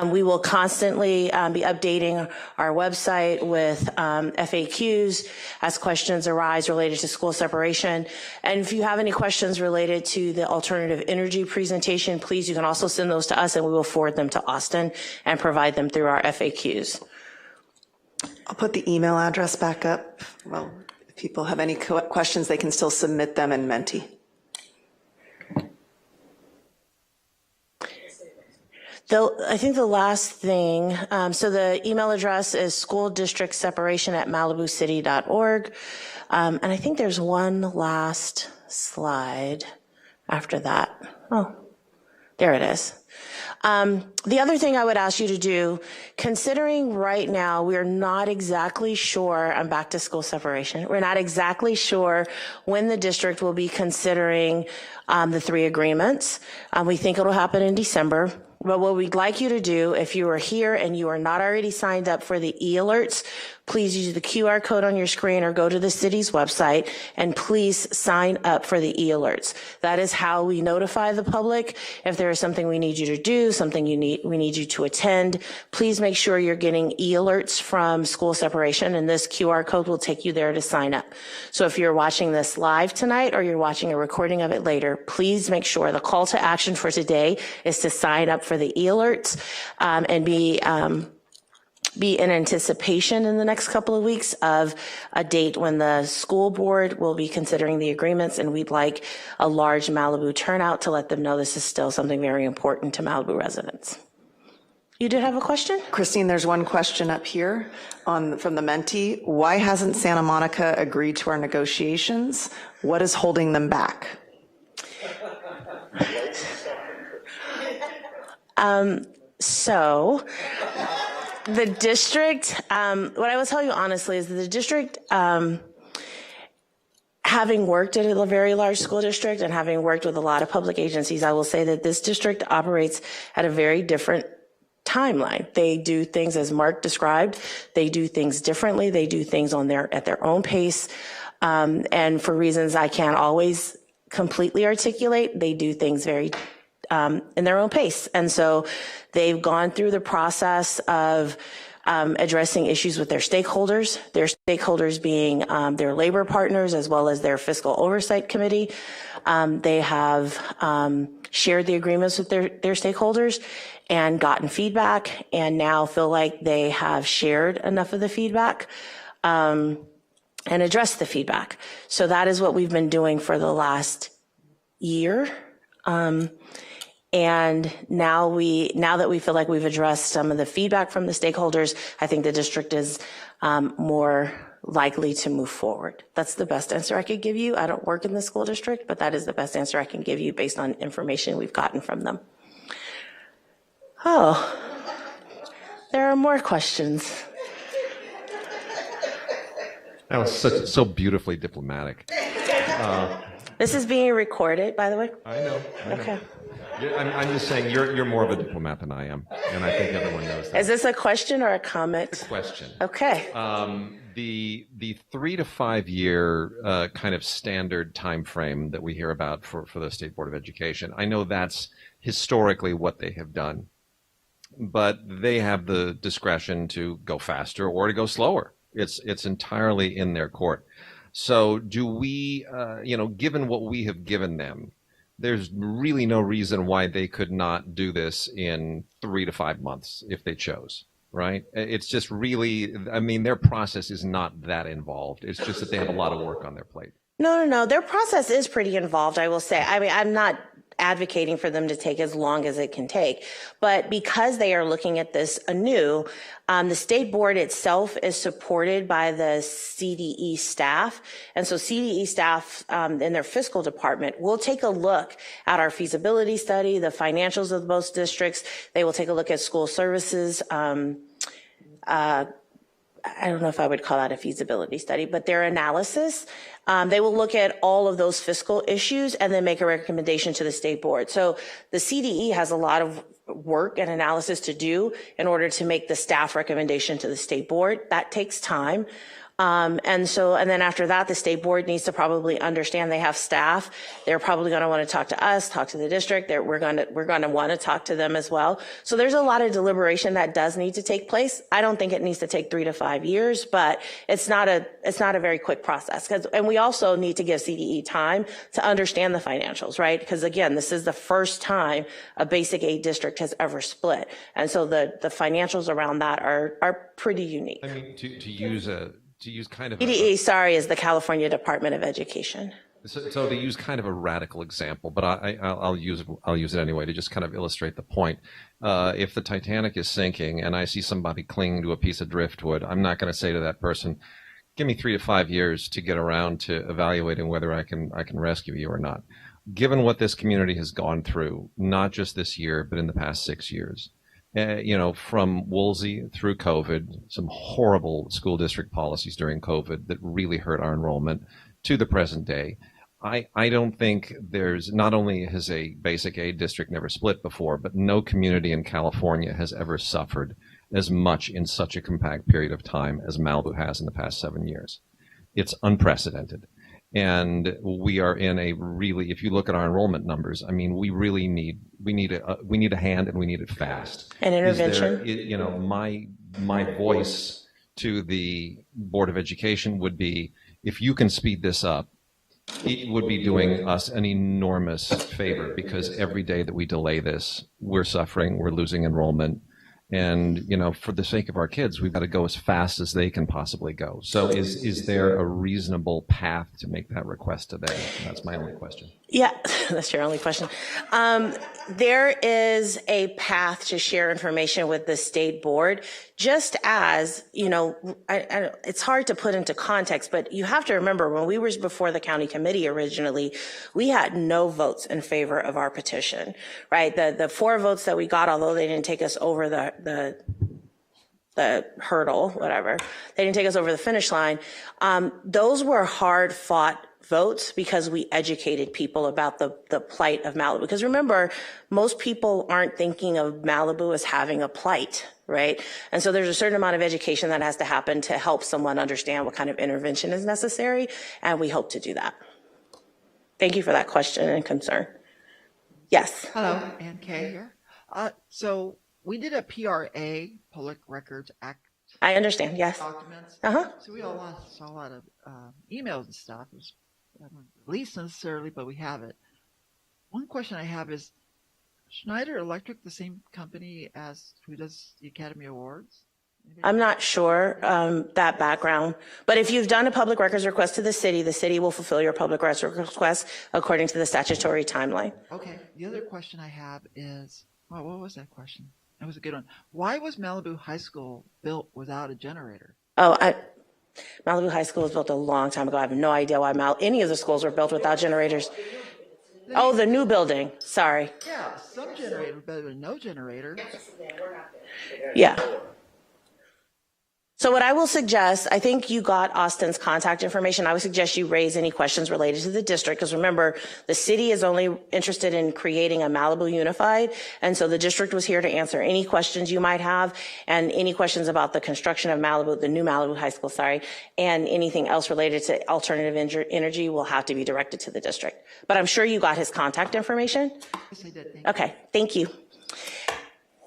We will constantly be updating our website with FAQs as questions arise related to school separation. And if you have any questions related to the alternative energy presentation, please, you can also send those to us and we will forward them to Austin and provide them through our FAQs. I'll put the email address back up. Well, if people have any questions, they can still submit them in Menti. I think the last thing, so the email address is schooldistrictseparation@malibucity.org. And I think there's one last slide after that. Oh, there it is. The other thing I would ask you to do, considering right now we're not exactly sure, I'm back to school separation, we're not exactly sure when the district will be considering the 3 agreements. We think it'll happen in December. But what we'd like you to do, if you are here and you are not already signed up for the e-alerts, please use the QR code on your screen or go to the city's website and please sign up for the e-alerts. That is how we notify the public. If there is something we need you to do, something we need you to attend, please make sure you're getting e-alerts from school separation, and this QR code will take you there to sign up. So if you're watching this live tonight or you're watching a recording of it later, please make sure the call to action for today is to sign up for the e-alerts and be in anticipation in the next couple of weeks of a date when the school board will be considering the agreements, and we'd like a large Malibu turnout to let them know this is still something very important to Malibu residents. You did have a question? Christine, there's one question up here from the Menti. Why hasn't Santa Monica agreed to our negotiations? What is holding them back? So the district, what I will tell you honestly is that the district, having worked at a very large school district and having worked with a lot of public agencies, I will say that this district operates at a very different timeline. They do things as Mark described. They do things differently. They do things at their own pace. And for reasons I can't always completely articulate, they do things very in their own pace. And so they've gone through the process of addressing issues with their stakeholders being their labor partners as well as their fiscal oversight committee. They have shared the agreements with their stakeholders and gotten feedback, and now feel like they have shared enough of the feedback and addressed the feedback. So that is what we've been doing for the last year. And now that we feel like we've addressed some of the feedback from the stakeholders, I think the district is more likely to move forward. That's the best answer I could give you. I don't work in the school district, but that is the best answer I can give you based on information we've gotten from them. Oh, there are more questions. That was so beautifully diplomatic. This is being recorded, by the way. I know. Okay. I'm just saying you're more of a diplomat than I am, and I think everyone knows that. Is this a question or a comment? It's a question. Okay. The 3 to 5 year kind of standard time frame that we hear about for the State Board of Education, I know that's historically what they have done, but they have the discretion to go faster or to go slower. It's entirely in their court. So do we, given what we have given them, there's really no reason why they could not do this in 3 to 5 months if they chose, right? It's just really, their process is not that involved. It's just that they have a lot of work on their plate. No. Their process is pretty involved, I will say. I'm not advocating for them to take as long as it can take, but because they are looking at this anew, the state board itself is supported by the CDE staff. And so CDE staff in their fiscal department will take a look at our feasibility study, the financials of both districts. They will take a look at school services, I don't know if I would call that a feasibility study, but their analysis, they will look at all of those fiscal issues and then make a recommendation to the state board. So the CDE has a lot of work and analysis to do in order to make the staff recommendation to the state board. That takes time. And then after that, the state board needs to probably understand they have staff. They're probably going to want to talk to us, talk to the district. We're going to want to talk to them as well. So there's a lot of deliberation that does need to take place. I don't think it needs to take 3 to 5 years, but it's not a very quick process. And we also need to give CDE time to understand the financials, right? Because again, this is the first time a basic aid district has ever split. And so the financials around that are pretty unique. To use kind of CDE, is the California Department of Education. So to use kind of a radical example, but I'll use it anyway to just kind of illustrate the point. If the Titanic is sinking and I see somebody clinging to a piece of driftwood, I'm not going to say to that person, "Give me 3 to 5 years to get around to evaluating whether I can rescue you or not." Given what this community has gone through, not just this year, but in the past 6 years. From Woolsey through COVID, some horrible school district policies during COVID that really hurt our enrollment, to the present day. I don't think not only has a basic aid district never split before, but no community in California has ever suffered as much in such a compact period of time as Malibu has in the past 7 years. It's unprecedented. And we are in if you look at our enrollment numbers, we really need a hand, and we need it fast. An intervention. My voice to the Board of Education would be, if you can speed this up, it would be doing us an enormous favor, because every day that we delay this, we're suffering, we're losing enrollment. And, for the sake of our kids, we've got to go as fast as they can possibly go. So is there a reasonable path to make that request to them? That's my only question. Yeah, that's your only question. There is a path to share information with the state board, just as, it's hard to put into context, but you have to remember when we were before the county committee originally, we had no votes in favor of our petition, right? The 4 votes that we got, although they didn't take us over the hurdle, whatever, they didn't take us over the finish line. Those were hard fought votes because we educated people about the plight of Malibu. Because remember, most people aren't thinking of Malibu as having a plight, right? And so there's a certain amount of education that has to happen to help someone understand what kind of intervention is necessary, and we hope to do that. Thank you for that question and concern. Yes. Hello, Ann Kay here. So we did a PRA, Public Records Act. I understand, yes. Documents. Uh-huh. So we all saw a lot of emails and stuff. It was not released necessarily, but we have it. One question I have is, Schneider Electric the same company as who does the Academy Awards? I'm not sure that background, but if you've done a public records request to the city will fulfill your public records request according to the statutory timeline. Okay. The other question I have is, well, what was that question? That was a good one. Why was Malibu High School built without a generator? Malibu High School was built a long time ago. I have no idea why any of the schools were built without generators. Oh, the new building. Sorry. Yeah, some generator better than no generator. Yeah. So what I will suggest, I think you got Austin's contact information. I would suggest you raise any questions related to the district, because remember, the city is only interested in creating a Malibu Unified. And so the district was here to answer any questions you might have, and any questions about the construction of Malibu, the new Malibu High School, and anything else related to alternative energy will have to be directed to the district. But I'm sure you got his contact information. Yes, I did. Okay, thank you.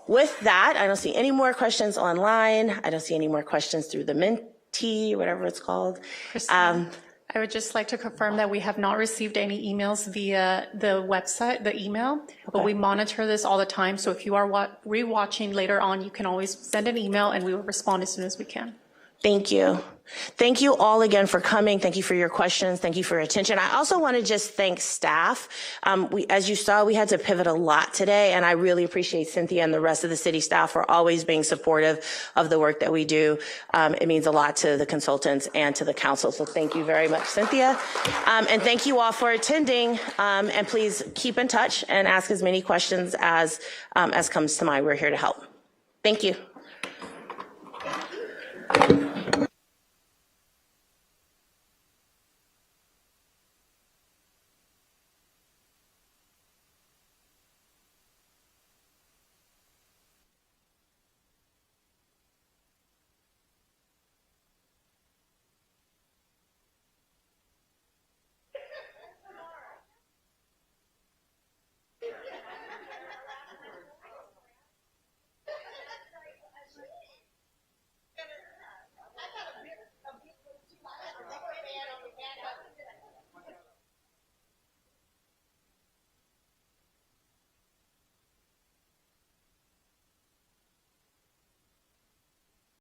With that, I don't see any more questions online. I don't see any more questions through the Menti, whatever it's called. I would just like to confirm that we have not received any emails via the website, the email, but we monitor this all the time. So if you are rewatching later on, you can always send an email and we will respond as soon as we can. Thank you. Thank you all again for coming. Thank you for your questions. Thank you for your attention. I also want to just thank staff. As you saw, we had to pivot a lot today, and I really appreciate Cynthia and the rest of the city staff for always being supportive of the work that we do. It means a lot to the consultants and to the council. So thank you very much, Cynthia. And thank you all for attending. And please keep in touch and ask as many questions as comes to mind. We're here to help. Thank you.